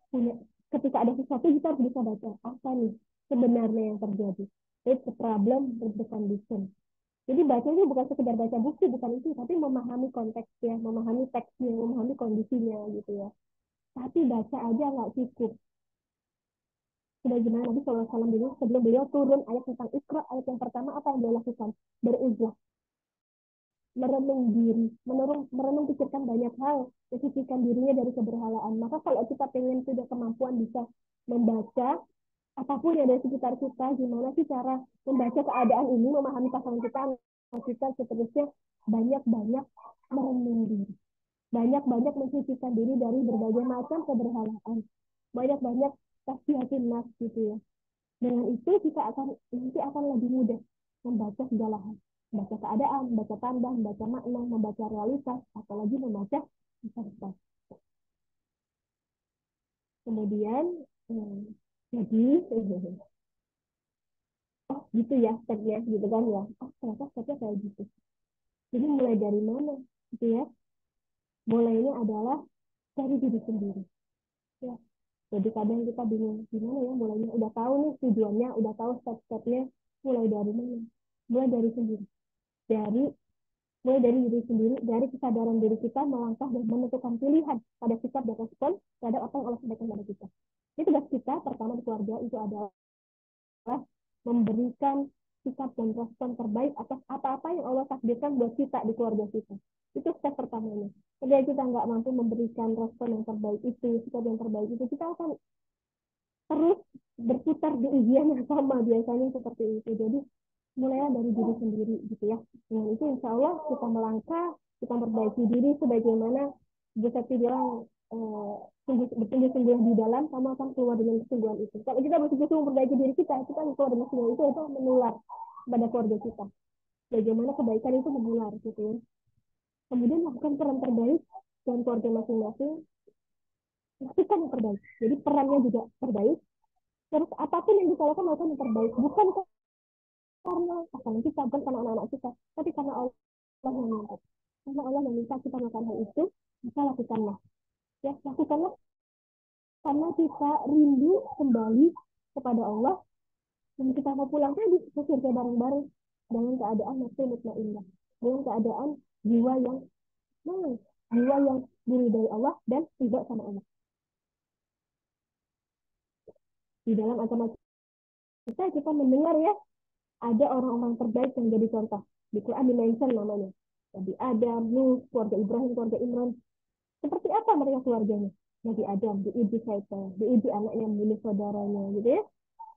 Punya, ketika ada sesuatu kita harus bisa baca apa nih sebenarnya yang terjadi. It's the problem with the condition. Jadi baca itu bukan sekedar baca buku, bukan itu, tapi memahami konteksnya, memahami teksnya, memahami kondisinya gitu ya. Tapi baca aja nggak cukup. Sebagaimana Nabi SAW dulu sebelum beliau turun ayat tentang Iqra, ayat yang pertama apa yang beliau lakukan? Berulah, merenung diri, merenung pikirkan banyak hal, mensucikan dirinya dari keberhalaan. Maka kalau kita pengen punya kemampuan bisa membaca apapun yang ada di sekitar kita, gimana sih cara membaca keadaan ini, memahami pasangan kita seterusnya, banyak-banyak merenung diri. Banyak-banyak mensucikan diri dari berbagai macam keberhalaan. Banyak-banyak tasbihatin nafs gitu ya. Dengan itu kita nanti akan lebih mudah membaca segala hal. Membaca keadaan, membaca tanda, membaca makna, membaca realitas, apalagi membaca masa. Kemudian, jadi, oh gitu ya stepnya gitu kan ya. Oh ternyata stepnya kayak gitu. Jadi mulai dari mana gitu ya? Mulainya adalah dari diri sendiri. Ya. Jadi kadang kita bingung gimana ya mulainya. Udah tahu nih tujuannya, udah tahu step-stepnya. Mulai dari mana? Mulai dari sendiri. Dari mulai dari diri sendiri, dari kesadaran diri kita melangkah dan menentukan pilihan pada sikap dan respon terhadap apa yang Allah sampaikan kepada kita. Ini tugas kita pertama di keluarga itu adalah memberikan sikap dan respon terbaik atas apa-apa yang Allah takdirkan buat kita di keluarga kita. Itu step pertamanya. Ketika kita nggak mampu memberikan respon yang terbaik itu, sikap yang terbaik itu, kita akan terus berputar di ujian yang sama biasanya seperti itu. Jadi mulailah dari diri sendiri gitu ya. Dengan itu insya Allah kita melangkah, kita memperbaiki diri sebagaimana Bu Septi bilang bersungguh-sungguh di dalam, kamu akan keluar dengan kesungguhan itu. Kalau kita bersungguh-sungguh memperbaiki diri kita keluar dengan kesungguhan itu menular pada keluarga kita. Bagaimana kebaikan itu menular gitu ya. Kemudian lakukan peran terbaik dalam keluarga masing-masing, lakukan yang terbaik. Jadi perannya juga terbaik. Terus apapun yang kita lakukan yang terbaik. Bukan karena pasangan kita, bukan karena anak-anak kita, tapi karena Allah yang minta. Karena Allah yang minta kita melakukan hal itu, maka lakukanlah. Ya, lakukanlah karena kita rindu kembali kepada Allah dan kita mau pulang tadi ke surga bareng-bareng dengan keadaan nafsu mutmainnah, dengan keadaan jiwa yang jiwa yang diridhai Allah dan ridho sama Allah. Di dalam agama kita mendengar ya ada orang-orang terbaik yang jadi contoh. Di Quran dimention namanya. Nabi Adam, Nuh, keluarga Ibrahim, keluarga Imran. Seperti apa mereka keluarganya? Nabi Adam diuji syaitan, diuji anaknya membunuh saudaranya, gitu ya.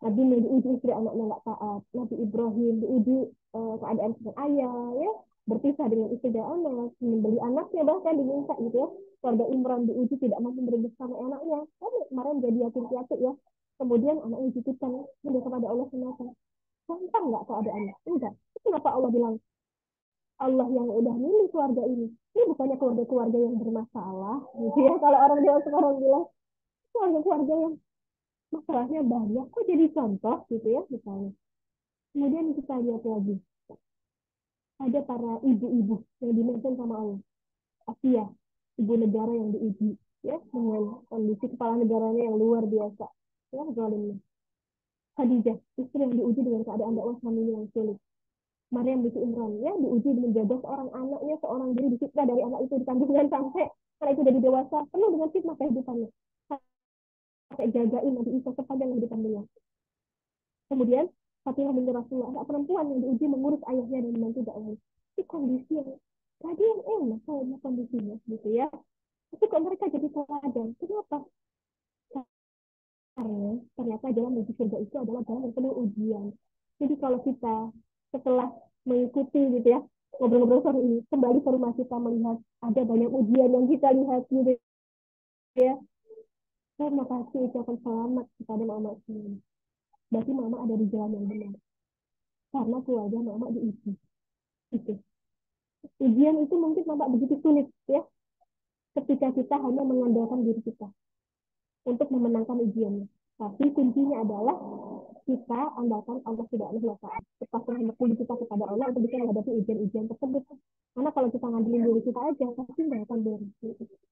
Nabi Nuh diuji istri anaknya nggak taat. Nabi Ibrahim diuji keadaan sang ayah, ya, berpisah dengan istri dan anak, membeli anaknya bahkan diminta gitu ya. Keluarga Imran diuji tidak mampu memberi bersama anaknya. Kan kemarin jadi yatim piatu ya. Kemudian anaknya dititipkan kepada Allah semata. Gampang nggak keadaannya? Enggak. Kenapa Allah bilang Allah yang udah milih keluarga ini? Ini bukannya keluarga-keluarga yang bermasalah, gitu ya. Kalau orang dia sekarang bilang keluarga-keluarga yang masalahnya banyak, kok jadi contoh gitu ya misalnya. Kemudian kita lihat lagi, ada para ibu-ibu yang dimention sama Allah. Asia, ibu negara yang diuji, ya, dengan kondisi kepala negaranya yang luar biasa, ya, zalimnya. Khadijah, istri yang diuji dengan keadaan dakwah suaminya yang sulit. Maryam binti Imran ya diuji menjaga seorang anaknya, seorang diri dicipta dari anak itu dikandungkan sampai anak itu jadi dewasa penuh dengan fitnah kehidupannya, sampai jagain Nabi Isa sepanjang kehidupan beliau. Kemudian Fatimah binti Rasulullah, anak perempuan yang diuji mengurus ayahnya dan membantu dakwah. kondisi yang tadi yang enak kayaknya kondisinya gitu ya. Tapi kok mereka jadi teladan? Kenapa? Karena ternyata jalan menuju surga itu adalah jalan yang penuh ujian. Jadi kalau kita setelah mengikuti gitu ya ngobrol-ngobrol sore ini kembali ke rumah kita melihat ada banyak ujian yang kita lihat gitu ya, saya kasih ucapan selamat kepada mama semua. Berarti mama ada di jalan yang benar karena keluarga mama diuji. Itu ujian itu mungkin tampak begitu sulit ya ketika kita hanya mengandalkan diri kita untuk memenangkan ujiannya. Tapi kuncinya adalah kita andalkan Allah Subhanahu wa taala. Lepaskan diri kita kepada Allah untuk bisa menghadapi ujian-ujian tersebut. Karena kalau kita ngandelin diri kita aja, pasti nggak akan beres.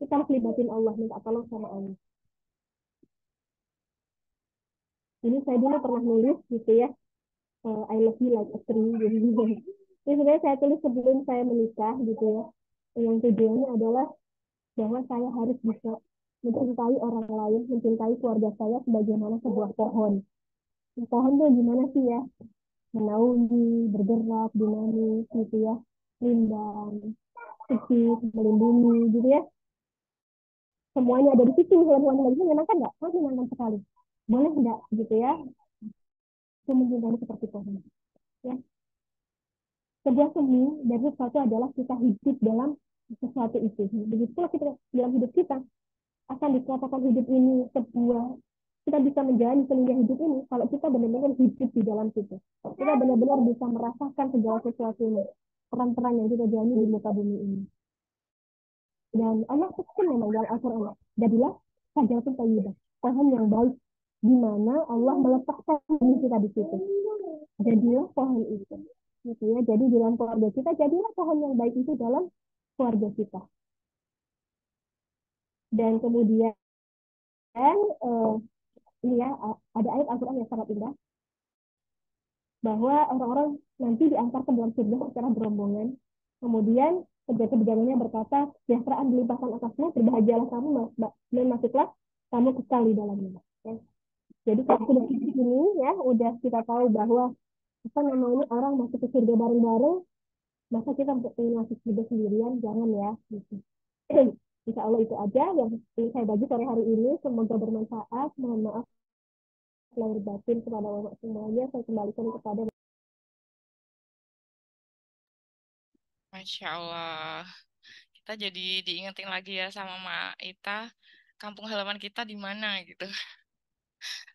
Kita harus libatin Allah, minta tolong sama Allah. Ini saya dulu pernah nulis gitu ya, I love you like a tree. Gitu. Ini sebenarnya saya tulis sebelum saya menikah gitu ya. Yang tujuannya adalah bahwa saya harus bisa mencintai orang lain, mencintai keluarga saya sebagaimana sebuah pohon. Pohon tuh gimana sih ya? Menaungi, bergerak, dinamis gitu ya, rindang, kecil, melindungi gitu ya. Semuanya ada di situ, hewan-hewan lagi menyenangkan nggak? Oh, menyenangkan sekali. Boleh nggak gitu ya? Itu mencintai seperti pohon. Ya. Sebuah seni dari sesuatu adalah kita hidup dalam sesuatu itu. Begitulah kita dalam hidup kita akan dikatakan hidup ini sebuah kita bisa menjalani seninya hidup ini kalau kita benar-benar hidup di dalam situ. Kita benar-benar bisa merasakan segala sesuatu ini, peran-peran yang kita jalani di muka bumi ini. Dan Allah pun memang dalam Al-Quran, jadilah sajaratun thayyibah, pohon yang baik, di mana Allah meletakkan diri kita di situ. Jadilah pohon itu. Gitu ya. Jadi dalam keluarga kita, jadilah pohon yang baik itu dalam keluarga kita. Dan kemudian ini ya, ada ayat Al-Quran yang sangat indah, bahwa orang-orang nanti diantar ke dalam surga secara berombongan. Kemudian kebijakannya berkata, kesejahteraan dilimpahkan atasmu, berbahagialah kamu, dan masuklah kamu kekal di dalamnya. Ya. Jadi kalau sudah di sini ya, udah kita tahu bahwa apa namanya orang masuk ke surga bareng-bareng, masa kita ingin masuk surga sendirian, jangan ya. Gitu. Insya Allah itu aja yang saya bagi sore hari ini. Semoga bermanfaat. Mohon maaf lahir batin kepada bapak semuanya. Saya kembalikan kepada Masya Allah. Kita jadi diingetin lagi ya sama Mak Ita, kampung halaman kita di mana gitu.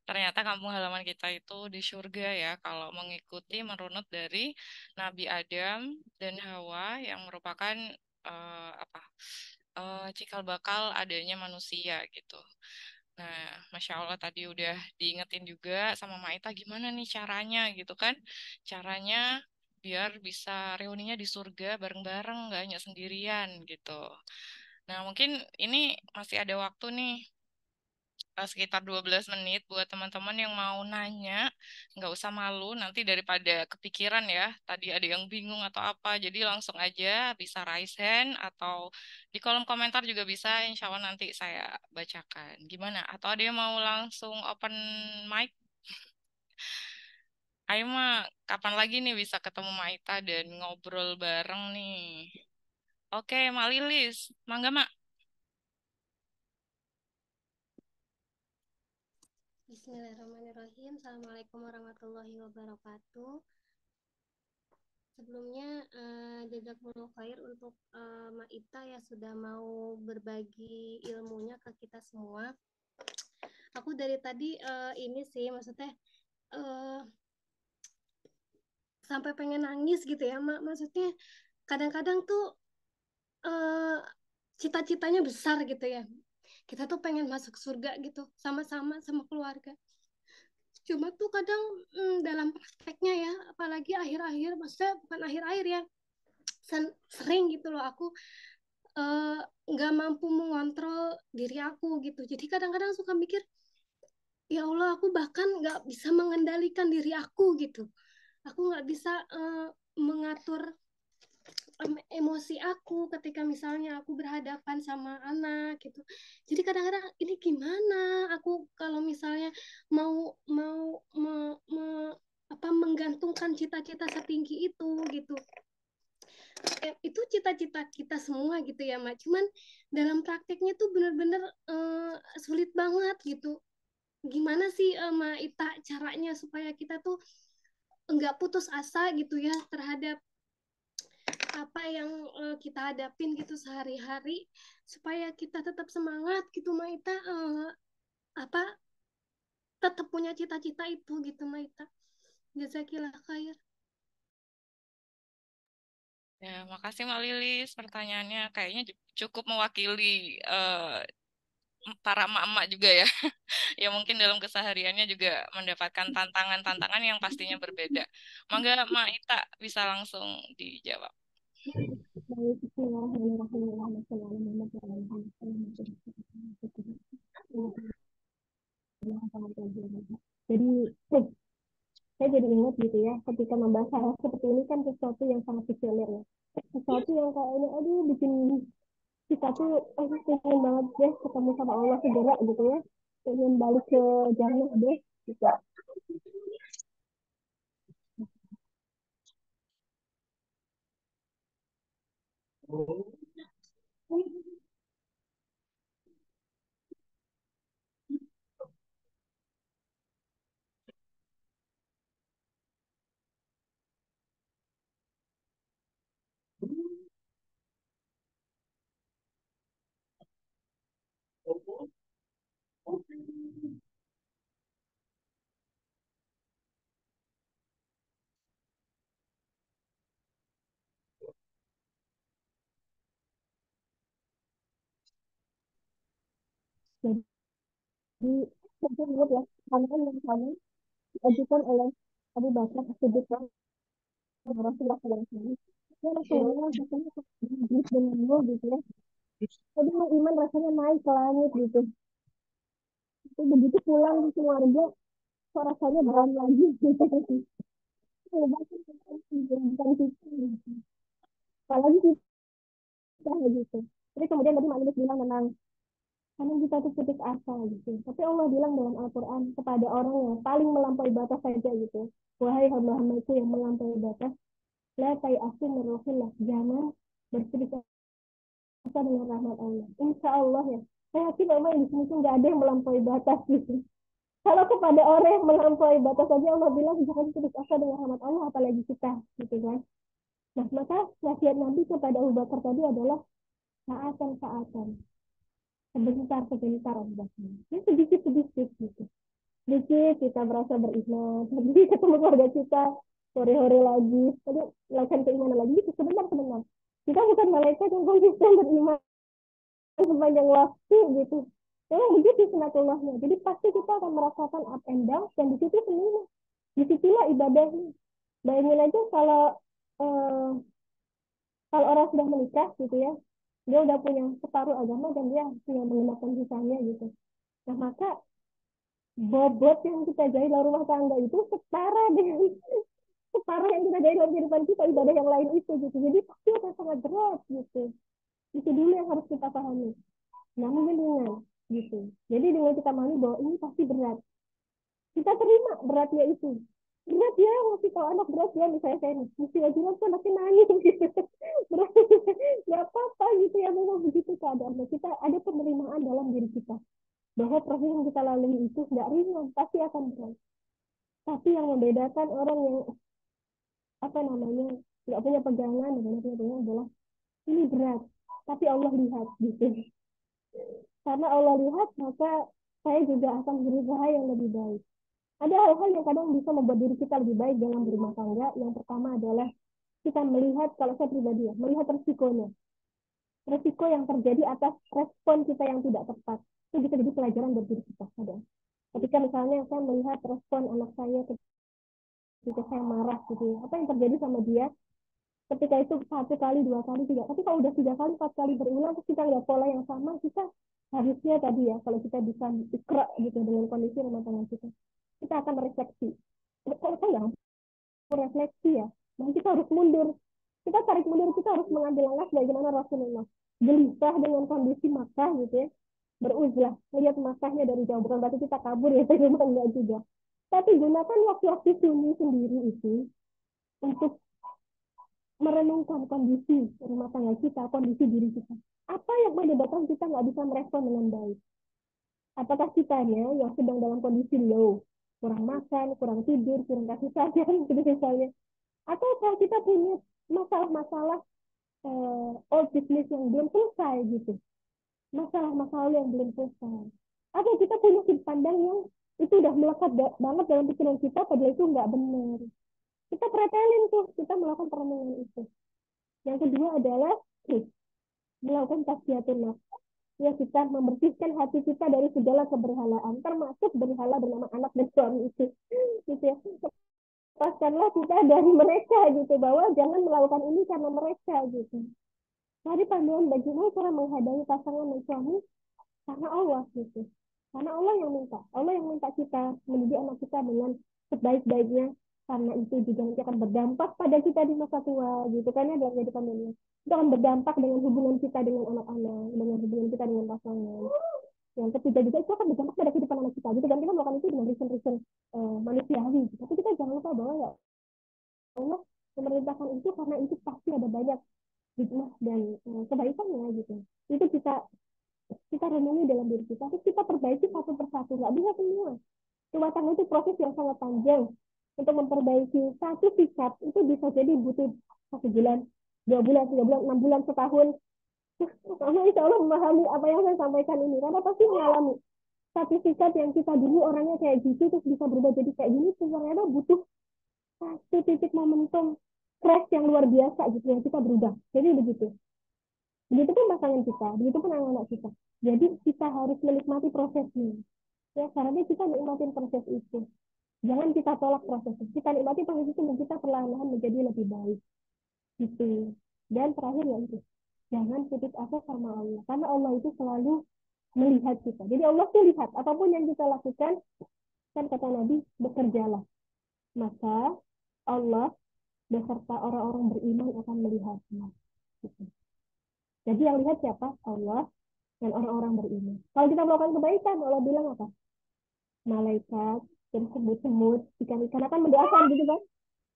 Ternyata kampung halaman kita itu di surga ya, kalau mengikuti merunut dari Nabi Adam dan Hawa yang merupakan apa cikal bakal adanya manusia gitu. Nah, Masya Allah tadi udah diingetin juga sama Maita gimana nih caranya gitu kan. Caranya biar bisa reuninya di surga bareng-bareng, gak hanya sendirian gitu. Nah, mungkin ini masih ada waktu nih, sekitar 12 menit buat teman-teman yang mau nanya. Nggak usah malu, nanti daripada kepikiran ya, tadi ada yang bingung atau apa, jadi langsung aja bisa raise hand atau di kolom komentar juga bisa, insya Allah nanti saya bacakan. Gimana? Atau ada yang mau langsung open mic? Ayo mah, kapan lagi nih bisa ketemu Maita dan ngobrol bareng nih? Oke, Mak Lilis, mangga Mak. Bismillahirrahmanirrahim. Assalamualaikum warahmatullahi wabarakatuh. Sebelumnya jazakumullah khair untuk Mak Ita ya sudah mau berbagi ilmunya ke kita semua. Aku dari tadi ini sih maksudnya sampai pengen nangis gitu ya Mak. Maksudnya kadang-kadang tuh cita-citanya besar gitu ya. Kita tuh pengen masuk surga gitu sama-sama sama keluarga. Cuma tuh kadang dalam prakteknya ya, apalagi akhir-akhir, maksudnya bukan akhir-akhir ya, sering gitu loh aku nggak mampu mengontrol diri aku gitu. Jadi kadang-kadang suka mikir, ya Allah aku bahkan nggak bisa mengendalikan diri aku gitu. Aku nggak bisa mengatur emosi aku ketika misalnya aku berhadapan sama anak gitu. Jadi kadang-kadang ini gimana aku kalau misalnya mau mau me, me, apa menggantungkan cita-cita setinggi itu gitu. itu cita-cita kita semua gitu ya Mak, cuman dalam prakteknya tuh bener-bener sulit banget gitu. Gimana sih Mak Ita caranya supaya kita tuh nggak putus asa gitu ya terhadap apa yang kita hadapin gitu sehari-hari, supaya kita tetap semangat gitu Maita, apa tetap punya cita-cita itu gitu Maita. Jazakillah khair. Ya, makasih Mbak Lilis. Pertanyaannya kayaknya cukup mewakili para emak-emak juga ya. Ya mungkin dalam kesehariannya juga mendapatkan tantangan-tantangan yang pastinya berbeda. Mangga Mak Ita bisa langsung dijawab. Baik, bismillahirrahmanirrahim. Allahumma shalli ala Muhammad wa ala ali Muhammad. Jadi, saya jadi ingat gitu ya, ketika membahas hal seperti ini kan sesuatu yang sangat visioner ya. Sesuatu yang kayaknya, aduh, bikin kita tuh, pengen banget deh ketemu sama Allah segera gitu ya. Pengen balik ke jannah deh, gitu. Jadi, saya ingat ya, tantangan yang sama diajukan oleh Abu Bakar As-Siddiq Rasulullah SAW. Ya Rasulullah, rasanya kok dengan gitu ya. Jadi iman rasanya naik ke langit gitu. Itu begitu pulang di keluarga, kok rasanya berat lagi gitu. Bukan kita, gitu. Apalagi kita gitu. Jadi kemudian tadi Mak bilang tentang karena kita tuh putus asa gitu. Tapi Allah bilang dalam Al-Quran kepada orang yang paling melampaui batas saja gitu. Wahai hamba-hambaku yang melampaui batas, la tayasu min ruhillah. Jangan berputus asa dengan rahmat Allah. Insya Allah ya. Saya yakin memang di sini tuh nggak ada yang melampaui batas gitu. Kalau kepada orang yang melampaui batas saja Allah bilang jangan putus asa dengan rahmat Allah, apalagi kita gitu kan. Nah, maka nasihat Nabi kepada Abu Bakar tadi adalah saatan-saatan, sebentar-sebentar Abu Bakar. Ini sedikit-sedikit gitu. Sedikit kita berasa beriman, jadi ketemu keluarga kita, sore-sore lagi, tadi lakukan keimanan lagi, itu sebentar-sebentar. Kita bukan malaikat yang konsisten beriman sepanjang waktu gitu. Memang begitu sunatullahnya. Jadi pasti kita akan merasakan up and down, dan di situ semua. Disitulah ibadahnya. Bayangin aja eh, kalau orang sudah menikah gitu ya, dia udah punya separuh agama dan dia punya menggunakan sisanya gitu. Nah maka bobot yang kita jahit dalam rumah tangga itu setara dengan setara yang kita jahit dalam kehidupan kita ibadah yang lain itu gitu. Jadi pasti akan sangat berat gitu. Itu dulu yang harus kita pahami. Namun dengan gitu. Jadi dengan kita pahami bahwa ini pasti berat, kita terima beratnya itu. Berat ya, ngasih tahu anak berat ya, misalnya saya nih, mesti wajiban tuh anaknya nangis gitu. Berat, nggak apa-apa gitu ya, memang begitu keadaannya. Kita ada penerimaan dalam diri kita. Bahwa proses yang kita lalui itu nggak ringan, pasti akan berat. Tapi yang membedakan orang yang, apa namanya, nggak punya pegangan, dengan punya pegangan adalah, ini berat, tapi Allah lihat gitu. Karena Allah lihat, maka saya juga akan berusaha yang lebih baik. Ada hal-hal yang kadang bisa membuat diri kita lebih baik dalam berumah tangga. Yang pertama adalah kita melihat, kalau saya pribadi ya, melihat resikonya. Resiko yang terjadi atas respon kita yang tidak tepat. Itu bisa jadi pelajaran buat diri kita. Ada. Ketika misalnya saya melihat respon anak saya ketika saya marah gitu ya. Apa yang terjadi sama dia ketika itu satu kali, dua kali, tiga. Tapi kalau udah tiga kali, empat kali berulang, terus kita lihat pola yang sama, kita harusnya tadi ya, kalau kita bisa ikra gitu dengan kondisi rumah tangga kita akan refleksi. Kalau saya nggak refleksi ya, dan kita harus mundur. Kita tarik mundur, kita harus mengambil langkah bagaimana Rasulullah. Gelisah dengan kondisi Makkah gitu ya. Beruzlah, melihat Makkahnya dari jauh. Bukan berarti kita kabur ya, tapi enggak juga. Tapi gunakan waktu-waktu sunyi sendiri itu untuk merenungkan kondisi rumah tangga kita, kondisi diri kita. Apa yang menyebabkan kita nggak bisa merespon dengan baik? Apakah kitanya yang sedang dalam kondisi low, kurang makan, kurang tidur, kurang kasih sayang, gitu misalnya? Atau kalau kita punya masalah-masalah old business yang belum selesai gitu, masalah-masalah yang belum selesai. Atau kita punya sudut pandang yang itu udah melekat banget dalam pikiran kita, padahal itu nggak benar. Kita pretelin tuh, kita melakukan perenungan itu. Yang kedua adalah melakukan tasfiyatun nafs. Ya, kita membersihkan hati kita dari segala keberhalaan, termasuk berhala bernama anak dan suami itu. Gitu ya. Lepaskanlah kita dari mereka gitu, bahwa jangan melakukan ini karena mereka gitu. Cari panduan bagaimana cara menghadapi pasangan dan suami karena Allah gitu. Karena Allah yang minta. Allah yang minta kita mendidik anak kita dengan sebaik-baiknya. Karena itu juga nanti akan berdampak pada kita di masa tua gitu kan ya, dalam kehidupan dunia. Itu akan berdampak dengan hubungan kita dengan anak-anak, dengan hubungan kita dengan pasangan. Yang ketiga juga itu akan berdampak pada kehidupan anak kita gitu kan, kita melakukan itu dengan reason manusiawi gitu. Tapi kita jangan lupa bahwa ya Allah memerintahkan itu karena itu pasti ada banyak hikmah dan kebaikannya gitu. Itu kita renungi dalam diri kita, terus kita perbaiki satu persatu, nggak bisa semua. Rumah tangga itu proses yang sangat panjang. Untuk memperbaiki satu sikap itu bisa jadi butuh 1 bulan, 2 bulan, 3 bulan, 6 bulan, setahun. Karena insya Allah memahami apa yang saya sampaikan ini, karena pasti mengalami satu sikap yang kita dulu orangnya kayak gitu terus bisa berubah jadi kayak gini, ternyata butuh satu titik momentum crash yang luar biasa gitu yang kita berubah. Jadi begitu. Begitupun pasangan kita, begitupun anak-anak kita. Jadi kita harus menikmati prosesnya. Ya, caranya kita nikmatin proses itu. Jangan kita tolak prosesnya. Kita nikmati proses itu dan kita perlahan-lahan menjadi lebih baik. Gitu. Dan terakhir ya itu. Jangan putus asa sama Allah. Karena Allah itu selalu melihat kita. Jadi Allah tuh lihat. Apapun yang kita lakukan, kan kata Nabi, bekerjalah. Maka Allah beserta orang-orang beriman akan melihatnya. Gitu. Jadi yang lihat siapa? Allah dan orang-orang beriman. Kalau kita melakukan kebaikan, Allah bilang apa? Malaikat, dan semut-semut, ikan-ikan akan mendoakan gitu kan?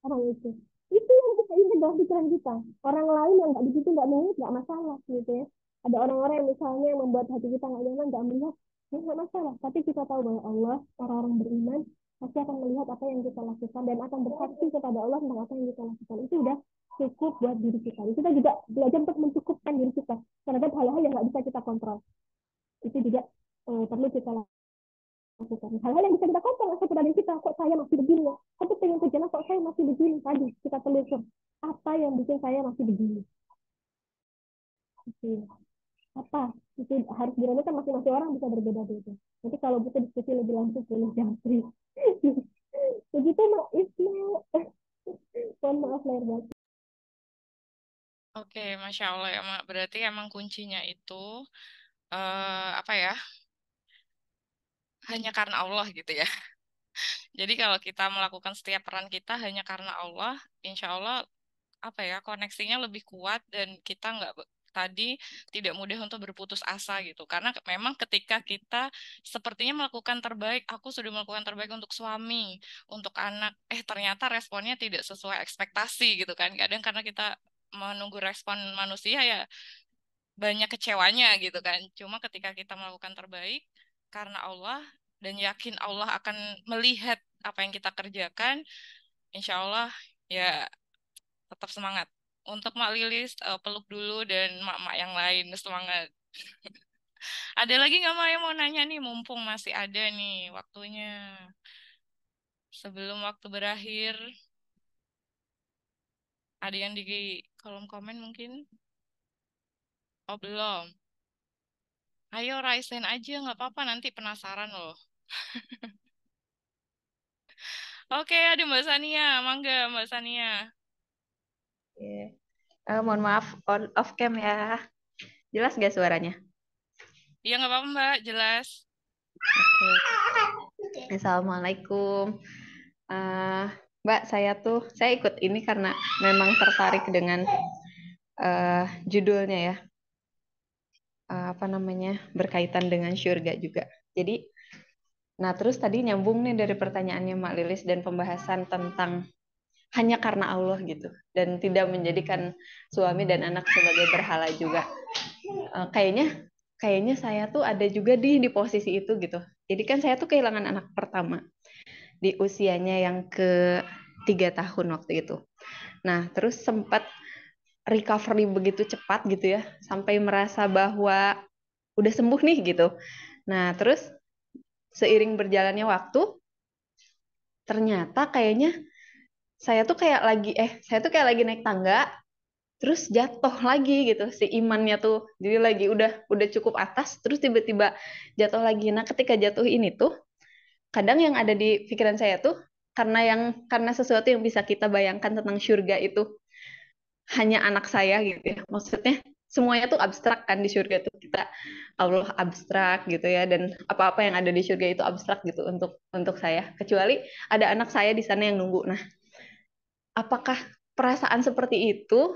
Orang itu yang kita ingat dalam pikiran kita. Orang lain yang nggak di situ nggak melihat nggak masalah gitu ya. Ada orang-orang yang misalnya membuat hati kita nggak nyaman, nggak melihat, ya nggak masalah. Tapi kita tahu bahwa Allah, orang-orang beriman pasti akan melihat apa yang kita lakukan dan akan bersaksi kepada Allah tentang apa yang kita lakukan. Itu udah cukup buat diri kita. Kita juga belajar untuk mencukupkan diri kita terhadap hal-hal yang nggak bisa kita kontrol. Itu juga perlu kita lakukan. Hal-hal yang bisa kita kontrol seperti kita, kok saya masih begini ya, tapi pengen kerjaan kok saya masih begini. Tadi kita telusur apa yang bikin saya masih begini, itu apa, itu harus direnungkan. Masing-masing orang bisa berbeda-beda. Nanti kalau butuh diskusi lebih lanjut boleh Jafri. Begitu Mak Ismail. Mohon maaf lahir batin. Oke, Masya Allah ya, Mak. Berarti emang kuncinya itu apa ya? Hanya karena Allah gitu ya. Jadi kalau kita melakukan setiap peran kita hanya karena Allah, insya Allah apa ya, koneksinya lebih kuat dan kita nggak tadi tidak mudah untuk berputus asa gitu. Karena memang ketika kita sepertinya melakukan terbaik, aku sudah melakukan terbaik untuk suami, untuk anak, ternyata responnya tidak sesuai ekspektasi gitu kan. Kadang karena kita menunggu respon manusia ya banyak kecewanya gitu kan. Cuma ketika kita melakukan terbaik karena Allah dan yakin Allah akan melihat apa yang kita kerjakan, insya Allah ya tetap semangat. Untuk Mak Lilis, peluk dulu dan mak-mak yang lain semangat. Ada lagi nggak Mak yang mau nanya nih, mumpung masih ada nih waktunya. Sebelum waktu berakhir, ada yang di kolom komen mungkin? Oh belum. Ayo raisen aja, nggak apa-apa, nanti penasaran loh. Oke, ada Mbak Sania. Mangga, Mbak Sania. Oke. Mohon maaf on off cam ya. Jelas gak suaranya? Iya, nggak apa-apa, Mbak. Jelas. Oke. Assalamualaikum. Mbak, saya ikut ini karena memang tertarik dengan judulnya ya. Apa namanya? Berkaitan dengan syurga juga. Jadi, nah terus tadi nyambung nih dari pertanyaannya Mak Lilis dan pembahasan tentang hanya karena Allah gitu, dan tidak menjadikan suami dan anak sebagai berhala juga. Kayaknya saya tuh ada juga di posisi itu gitu. Jadi kan saya tuh kehilangan anak pertama di usianya yang ke 3 tahun waktu itu. Nah, terus sempat recovery begitu cepat gitu ya, sampai merasa bahwa udah sembuh nih gitu. Nah, terus seiring berjalannya waktu, ternyata kayaknya saya tuh kayak lagi naik tangga, terus jatuh lagi gitu si imannya tuh. Jadi lagi udah cukup atas, terus tiba-tiba jatuh lagi. Nah, ketika jatuh ini tuh, kadang yang ada di pikiran saya tuh, karena sesuatu yang bisa kita bayangkan tentang surga itu hanya anak saya gitu ya. Maksudnya semuanya tuh abstrak kan di surga tuh, kita Allah abstrak gitu ya, dan apa-apa yang ada di surga itu abstrak gitu untuk saya, kecuali ada anak saya di sana yang nunggu. Nah, apakah perasaan seperti itu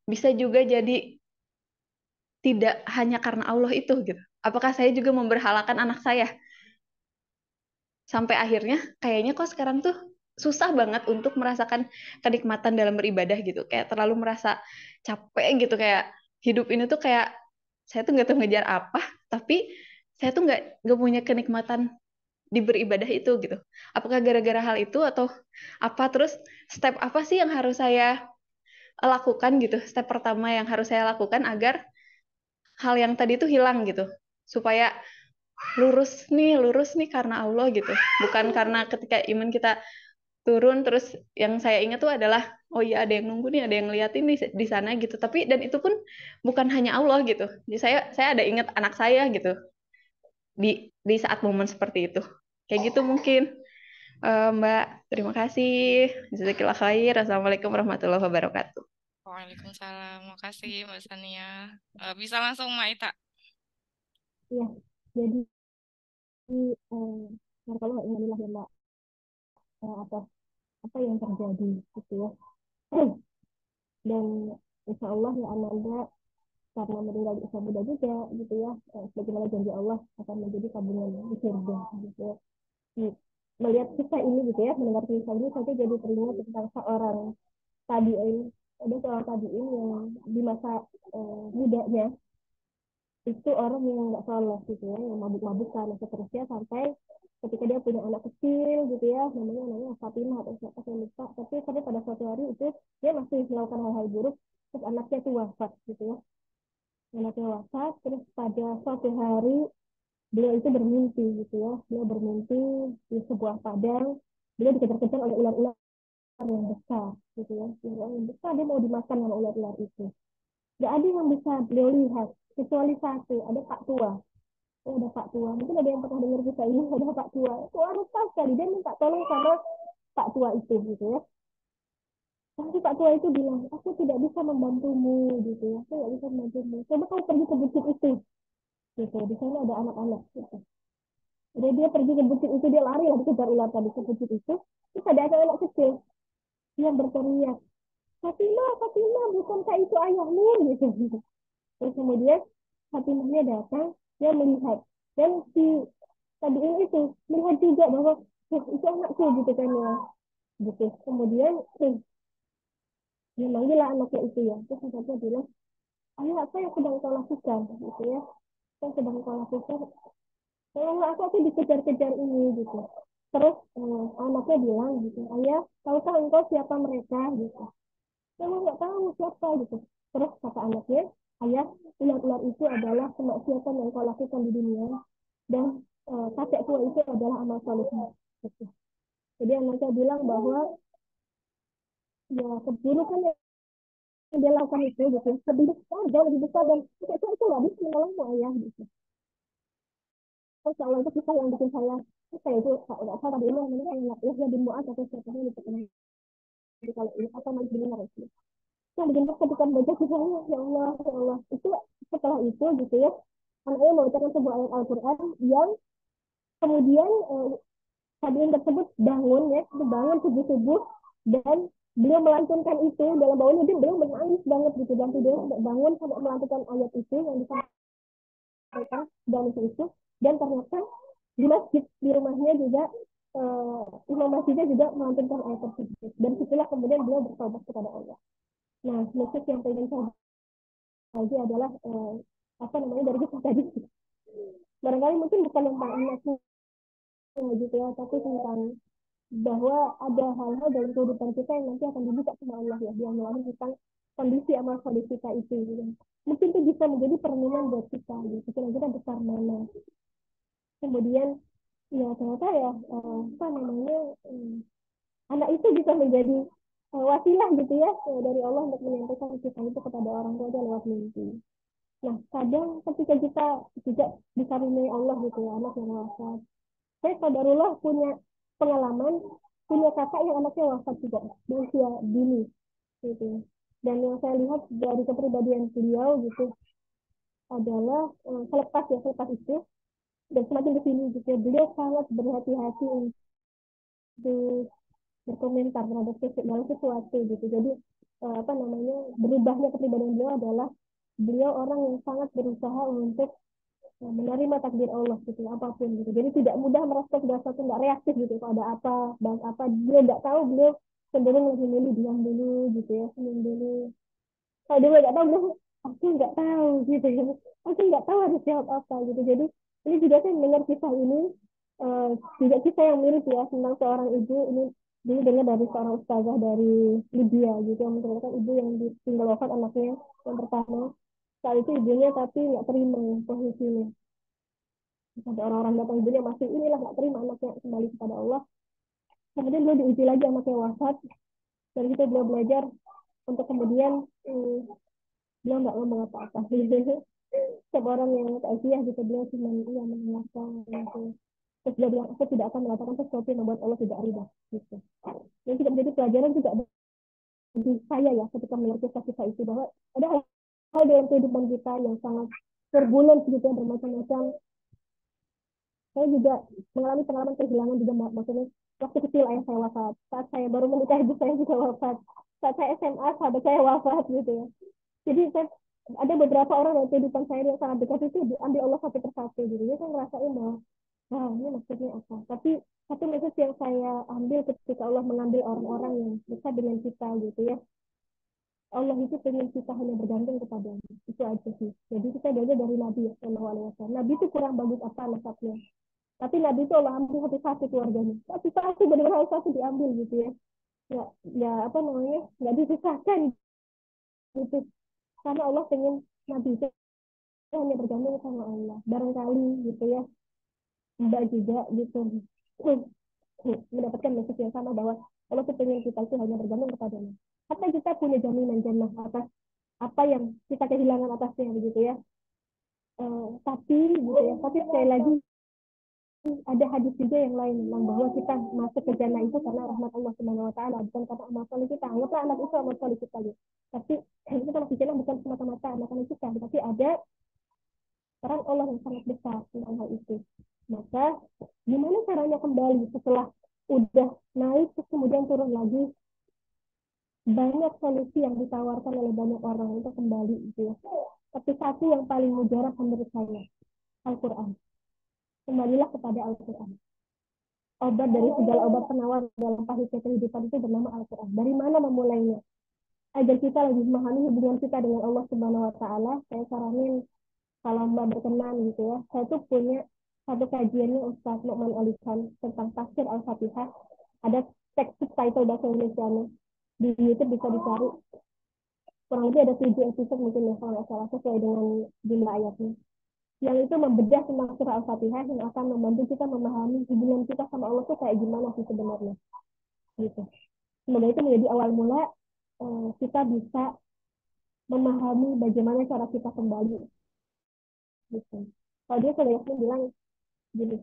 bisa juga jadi tidak hanya karena Allah itu gitu? Apakah saya juga memberhalakan anak saya? Sampai akhirnya kayaknya kok sekarang tuh susah banget untuk merasakan kenikmatan dalam beribadah gitu. Kayak terlalu merasa capek gitu, kayak hidup ini tuh kayak saya tuh nggak tahu ngejar apa, tapi saya tuh nggak punya kenikmatan di beribadah itu gitu. Apakah gara-gara hal itu atau apa? Terus step apa sih yang harus saya lakukan gitu? Step pertama yang harus saya lakukan agar hal yang tadi itu hilang gitu, supaya lurus nih karena Allah gitu, bukan karena ketika iman kita turun. Terus yang saya ingat tuh adalah, oh iya ada yang nunggu nih, ada yang ngeliatin di sana gitu. Tapi dan itu pun bukan hanya Allah gitu. Jadi saya ada ingat anak saya gitu di saat momen seperti itu. Kayak gitu mungkin. Mbak, terima kasih. Jazakallah khair. Assalamualaikum warahmatullahi wabarakatuh. Waalaikumsalam. Makasih Mbak Sania. Bisa langsung Mbak Ita. Iya, jadi kalau inilah ya Mbak, atas apa yang terjadi gitu ya. Dan insya Allah ya Ananda karena meninggal di usia muda juga gitu ya, sebagaimana janji Allah akan menjadi tabungan di surga gitu ya. Melihat kisah ini gitu ya, mendengar kisah ini saya jadi teringat tentang seorang tabi'in. Ada seorang tabi'in yang di masa mudanya itu orang yang nggak soleh gitu ya, yang mabuk-mabukan dan seterusnya, sampai ketika dia punya anak kecil gitu ya, namanya Fatimah atau siapa saya lupa, tapi pada suatu hari itu dia masih melakukan hal-hal buruk, terus anaknya itu wafat gitu ya. Anaknya wafat, terus pada suatu hari beliau itu bermimpi gitu ya, beliau bermimpi di sebuah padang, beliau dikejar-kejar oleh ular-ular yang besar gitu ya, ular yang besar, dia mau dimakan sama ular-ular itu. Gak ada yang bisa beliau lihat kecuali satu, ada Pak Tua. Oh, ada Pak Tua, mungkin ada yang pernah dengar kisah ini. Ada Pak Tua, itu rupa sekali, dia minta tolong sama Pak Tua itu gitu ya. Tapi Pak Tua itu bilang, aku tidak bisa membantumu gitu ya, aku tidak bisa membantumu, coba kamu pergi ke bukit itu gitu, di sana ada anak-anak gitu. Jadi dia pergi ke bukit itu, dia lari lah dikejar ular tadi ke bukit itu, terus ada anak kecil yang berteriak, Fatimah, Fatimah, bukankah itu ayahmu gitu. Terus kemudian Fatimahnya datang, dia melihat, dan si tadi ini itu melihat juga bahwa itu anakku gitu kan ya, gitu. Kemudian dia manggil anaknya itu ya, terus anaknya bilang, ayah apa yang sedang kau lakukan gitu ya, yang sedang kau lakukan, kalau aku dikejar-kejar ini gitu. Terus anaknya bilang gitu, ayah tahukah engkau siapa mereka gitu. Saya nggak tahu siapa gitu. Terus kata anaknya, ayah, ular-ular itu adalah kemaksiatan yang kau lakukan di dunia, dan kakek tua itu adalah amal solehnya gitu. Jadi anaknya bilang bahwa ya keburukan yang dia lakukan itu gitu lebih besar, jauh lebih besar, dan kakek tua itu nggak bisa menolongmu ayah gitu. Insya Allah itu kisah yang bikin saya itu nggak salah tadi ini namanya Yahya bin Mu'adz atau siapa yang diperkenalkan kalau ini atau Malik bin Umar itu. Yang bikin ketika baca kisahnya, ya Allah, itu setelah itu gitu ya, anaknya membacakan sebuah ayat Al-Quran yang kemudian tabiin tersebut bangun ya, bangun subuh-subuh, dan beliau melantunkan itu dalam bangunnya, dia beliau menangis banget gitu, dan dia bangun sampai melantunkan ayat itu yang disampaikan dan itu, dan ternyata di masjid di rumahnya juga Imam Mahdinya juga melantunkan ayat tersebut. Dan setelah kemudian beliau bertobat kepada Allah. Nah, message yang pengen saya lagi adalah apa namanya dari kisah tadi. Barangkali mungkin bukan tentang anaknya gitu ya, tapi tentang bahwa ada hal-hal dalam kehidupan kita yang nanti akan dibuka sama Allah ya, dia melalui tentang kondisi amal soleh kita itu gitu. Mungkin itu bisa menjadi perenungan buat kita gitu, kira-kira besar mana. Kemudian ya ternyata ya apa namanya anak itu bisa menjadi wasilah gitu ya dari Allah untuk menyampaikan kita itu kepada orang tua lewat mimpi. Nah kadang ketika kita tidak dikaruniai Allah gitu ya anak yang wafat, saya qadarullah punya pengalaman punya kakak yang anaknya wafat juga di usia dini gitu. Dan yang saya lihat dari kepribadian beliau gitu adalah selepas itu dan semakin ke sini gitu beliau sangat berhati-hati untuk berkomentar terhadap segala sesuatu gitu. Jadi apa namanya berubahnya kepribadian beliau adalah beliau orang yang sangat berusaha untuk menerima takdir Allah gitu apapun gitu. Jadi tidak mudah merespon segala sesuatu, nggak reaktif gitu. Kalau ada apa, bahas apa, beliau nggak tahu, beliau cenderung lebih milih diam dulu gitu ya, senyum dulu. Kalau dia nggak tahu, beliau aku nggak tahu gitu ya. Aku nggak tahu harus jawab apa gitu. Jadi ini juga saya mendengar kisah ini uh, juga kisah yang mirip ya tentang seorang ibu ini dulu dengar dari seorang ustazah dari Libya gitu yang menceritakan ibu yang ditinggal wafat anaknya yang pertama saat itu ibunya tapi nggak terima posisinya sampai orang-orang datang ibunya masih inilah nggak terima anaknya kembali kepada Allah kemudian beliau diuji lagi anaknya wafat dari situ beliau belajar untuk kemudian beliau nggak ngomong apa-apa setiap orang yang takziah gitu beliau cuma iya mendengarkan gitu terus dia bilang aku tidak akan mengatakan sesuatu yang membuat Allah tidak ridha gitu yang tidak menjadi pelajaran juga bagi saya ya ketika melihat kisah-kisah itu bahwa ada hal dalam kehidupan kita yang sangat turbulent gitu ya bermacam-macam saya juga mengalami pengalaman kehilangan juga maksudnya waktu kecil ayah saya wafat saat saya baru menikah ibu saya juga wafat saat saya SMA sahabat saya wafat gitu ya jadi saya ada beberapa orang dalam kehidupan saya yang sangat dekat itu diambil Allah satu persatu gitu jadi saya ngerasain bahwa wah ini maksudnya apa tapi satu message yang saya ambil ketika Allah mengambil orang-orang yang dekat dengan kita gitu ya Allah itu pengen kita hanya bergantung kepadanya itu aja sih jadi kita belajar dari Nabi ya Shallallahu Alaihi Wasallam Nabi itu kurang bagus apa nasabnya tapi Nabi itu Allah ambil satu-satu keluarganya tapi satu benar-benar satu diambil gitu ya ya apa namanya nggak dipisahkan gitu karena Allah pengen Nabi itu hanya bergantung sama Allah barangkali gitu ya Mbak juga gitu mendapatkan message yang sama bahwa Allah tuh pengen kita itu hanya bergantung kepadanya apa kita punya jaminan jannah atas apa yang kita kehilangan atasnya begitu ya tapi gitu ya tapi sekali lagi ada hadis juga yang lain tentang bahwa kita masuk ke jannah itu karena rahmat Allah Subhanahu wa taala bukan karena amal soleh kita anggaplah anak itu amal soleh kita gitu tapi kita masuk jannah bukan semata-mata anak kita tapi ada peran Allah yang sangat besar tentang hal itu maka gimana caranya kembali setelah udah naik terus kemudian turun lagi banyak solusi yang ditawarkan oleh banyak orang untuk kembali gitu ya tapi satu yang paling mujarab menurut saya Al-Quran kembalilah kepada Al-Quran obat dari segala obat penawar dalam pahitnya kehidupan itu bernama Al-Quran dari mana memulainya agar kita lebih memahami hubungan kita dengan Allah Subhanahu Wa Taala saya saranin kalau Mbak berkenan gitu ya saya tuh punya satu kajiannya Ustaz Nu'man Olikan tentang tafsir Al-Fatihah ada teks subtitle bahasa Indonesia di YouTube bisa dicari kurang lebih ada 7 episode mungkin ya kalau nggak salah sesuai dengan jumlah ayatnya yang itu membedah tentang surah Al-Fatihah yang akan membantu kita memahami hubungan kita sama Allah tuh kayak gimana sih sebenarnya gitu semoga itu menjadi awal mula kita bisa memahami bagaimana cara kita kembali gitu kalau dia sudah Yasmin bilang gini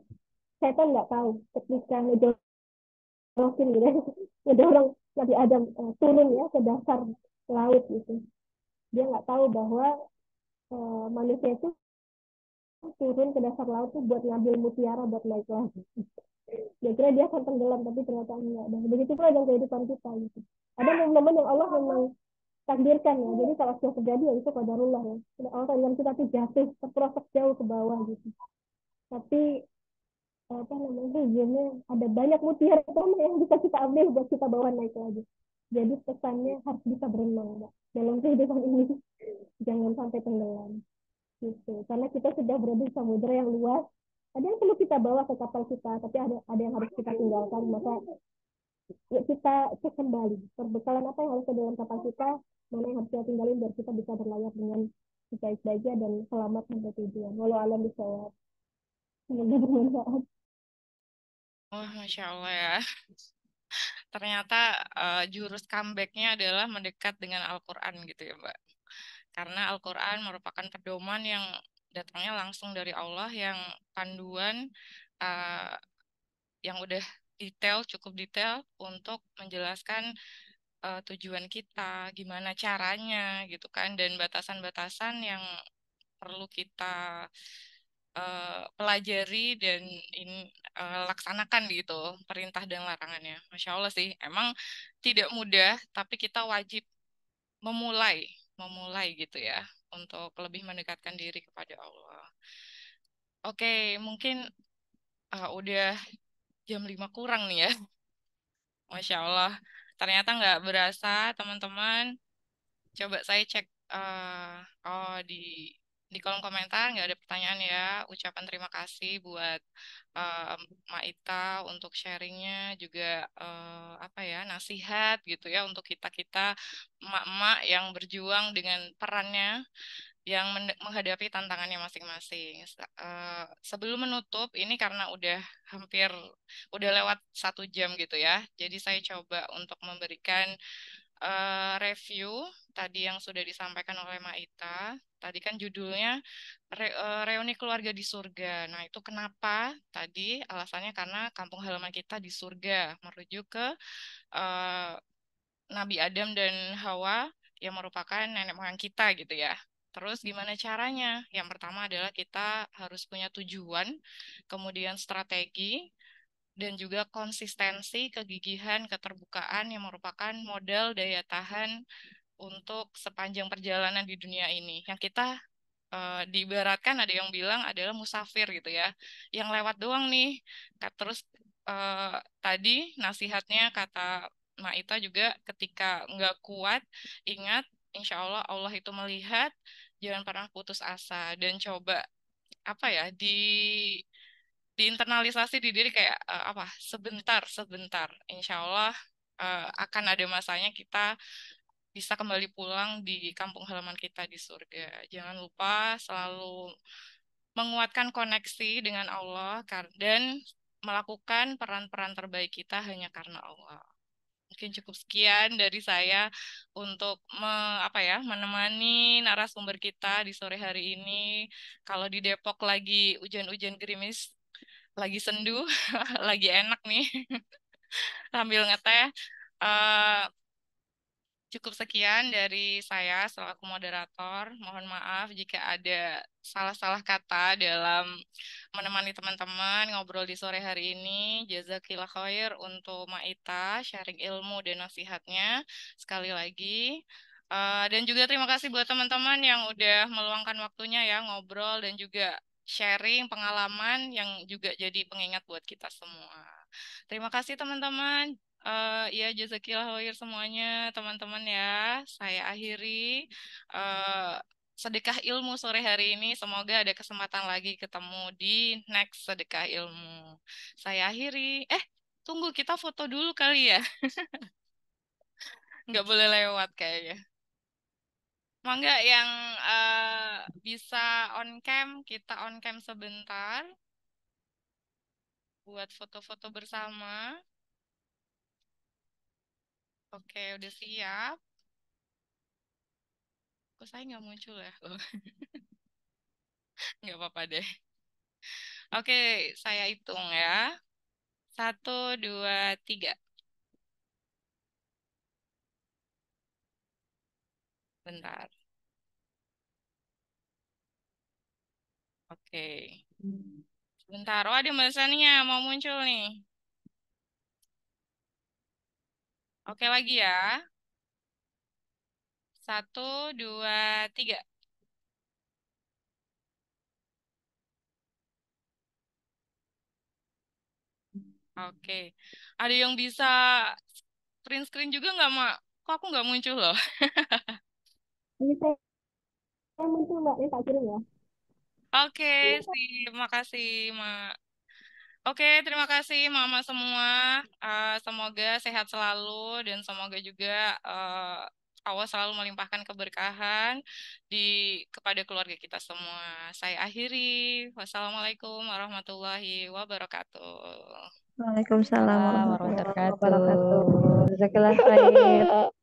setan nggak tahu ketika ngedorokin gitu ngedorong Nabi Adam turun ya ke dasar laut gitu dia nggak tahu bahwa manusia itu turun ke dasar laut tuh buat ngambil mutiara buat naik lagi. Dia kira dia akan tenggelam tapi ternyata enggak. Dan begitu pula dalam kehidupan kita gitu. Ada momen-momen yang Allah memang takdirkan ya. Jadi kalau sudah terjadi ya itu qadarullah ya. Allah takdirkan kita tuh jatuh terperosok jauh ke bawah gitu. Tapi apa namanya gamenya ada banyak mutiara sama yang bisa kita ambil buat kita bawa naik lagi. Jadi pesannya harus bisa berenang, Mbak, dalam kehidupan ini. Jangan sampai tenggelam gitu. Karena kita sudah berada di samudera yang luas. Ada yang perlu kita bawa ke kapal kita, tapi ada yang harus kita tinggalkan. Maka ya kita cek kembali perbekalan apa yang harus ada dalam kapal kita, mana yang harus kita tinggalin biar kita bisa berlayar dengan baik-baiknya dan selamat sampai tujuan. Walau alam bisa, semoga bermanfaat. Wah, Masya Allah ya. Ternyata jurus comeback-nya adalah mendekat dengan Al-Quran gitu ya, Mbak. Karena Al-Quran merupakan pedoman yang datangnya langsung dari Allah, yang panduan uh, yang udah detail, cukup detail untuk menjelaskan tujuan kita, gimana caranya gitu kan, dan batasan-batasan yang perlu kita pelajari dan ini laksanakan gitu, perintah dan larangannya. Masya Allah sih, emang tidak mudah, tapi kita wajib memulai, memulai gitu ya, untuk lebih mendekatkan diri kepada Allah. Oke, mungkin udah jam 5 kurang nih ya. Masya Allah. Ternyata nggak berasa, teman-teman. Coba saya cek oh di kolom komentar nggak ada pertanyaan ya. Ucapan terima kasih buat eh, Maita untuk sharingnya, juga apa ya, nasihat gitu ya untuk kita-kita emak-emak yang berjuang dengan perannya yang menghadapi tantangannya masing-masing. Sebelum menutup ini karena udah hampir udah lewat 1 jam gitu ya. Jadi saya coba untuk memberikan review tadi yang sudah disampaikan oleh Maita. Tadi kan judulnya Reuni Keluarga di Surga. Nah, itu kenapa? Tadi alasannya karena kampung halaman kita di surga, merujuk ke eh, Nabi Adam dan Hawa yang merupakan nenek moyang kita gitu ya. Terus gimana caranya? Yang pertama adalah kita harus punya tujuan, kemudian strategi, dan juga konsistensi, kegigihan, keterbukaan yang merupakan modal daya tahan untuk sepanjang perjalanan di dunia ini. Yang kita diibaratkan ada yang bilang adalah musafir gitu ya, yang lewat doang nih. Terus tadi nasihatnya kata Maita juga, ketika nggak kuat, ingat, insya Allah Allah itu melihat, jangan pernah putus asa dan coba apa ya diinternalisasi di diri kayak apa, sebentar sebentar, insya Allah akan ada masanya kita bisa kembali pulang di kampung halaman kita di surga. Jangan lupa selalu menguatkan koneksi dengan Allah dan melakukan peran-peran terbaik kita hanya karena Allah. Mungkin cukup sekian dari saya untuk apa ya, menemani narasumber kita di sore hari ini. Kalau di Depok lagi hujan-hujan gerimis, lagi sendu, lagi enak nih sambil ngeteh. Eh, Cukup sekian dari saya selaku moderator. Mohon maaf jika ada salah-salah kata dalam menemani teman-teman ngobrol di sore hari ini. Jazakillah khair untuk Maita, sharing ilmu dan nasihatnya. Sekali lagi. Dan juga terima kasih buat teman-teman yang udah meluangkan waktunya ya ngobrol dan juga sharing pengalaman yang juga jadi pengingat buat kita semua. Terima kasih teman-teman. Ya, jazakillah khair semuanya, teman-teman ya. Saya akhiri eh, sedekah ilmu sore hari ini. Semoga ada kesempatan lagi ketemu di next sedekah ilmu. Saya akhiri. Tunggu, kita foto dulu kali ya. Nggak boleh lewat kayaknya. Mangga yang bisa on cam, kita on cam sebentar buat foto-foto bersama. Oke, udah siap. Kok saya nggak muncul ya? Loh, nggak apa-apa deh. Oke, saya hitung ya. 1, 2, 3. Bentar. Oke. Bentar. Oh, ada mbak mau muncul nih. Oke, lagi ya. 1, 2, 3. Oke. Ada yang bisa print screen juga nggak, Mak? Kok aku nggak muncul loh? Ini saya muncul Mbak, ini tak kirim ya. Oke, sip. Makasih, Mak. Oke, terima kasih Mama semua. Semoga sehat selalu dan semoga juga Allah selalu melimpahkan keberkahan di kepada keluarga kita semua. Saya akhiri. Wassalamualaikum warahmatullahi wabarakatuh. Waalaikumsalam Waalaikumsalam warahmatullahi warahmatullahi wabarakatuh. wabarakatuh. Jazakallah khair.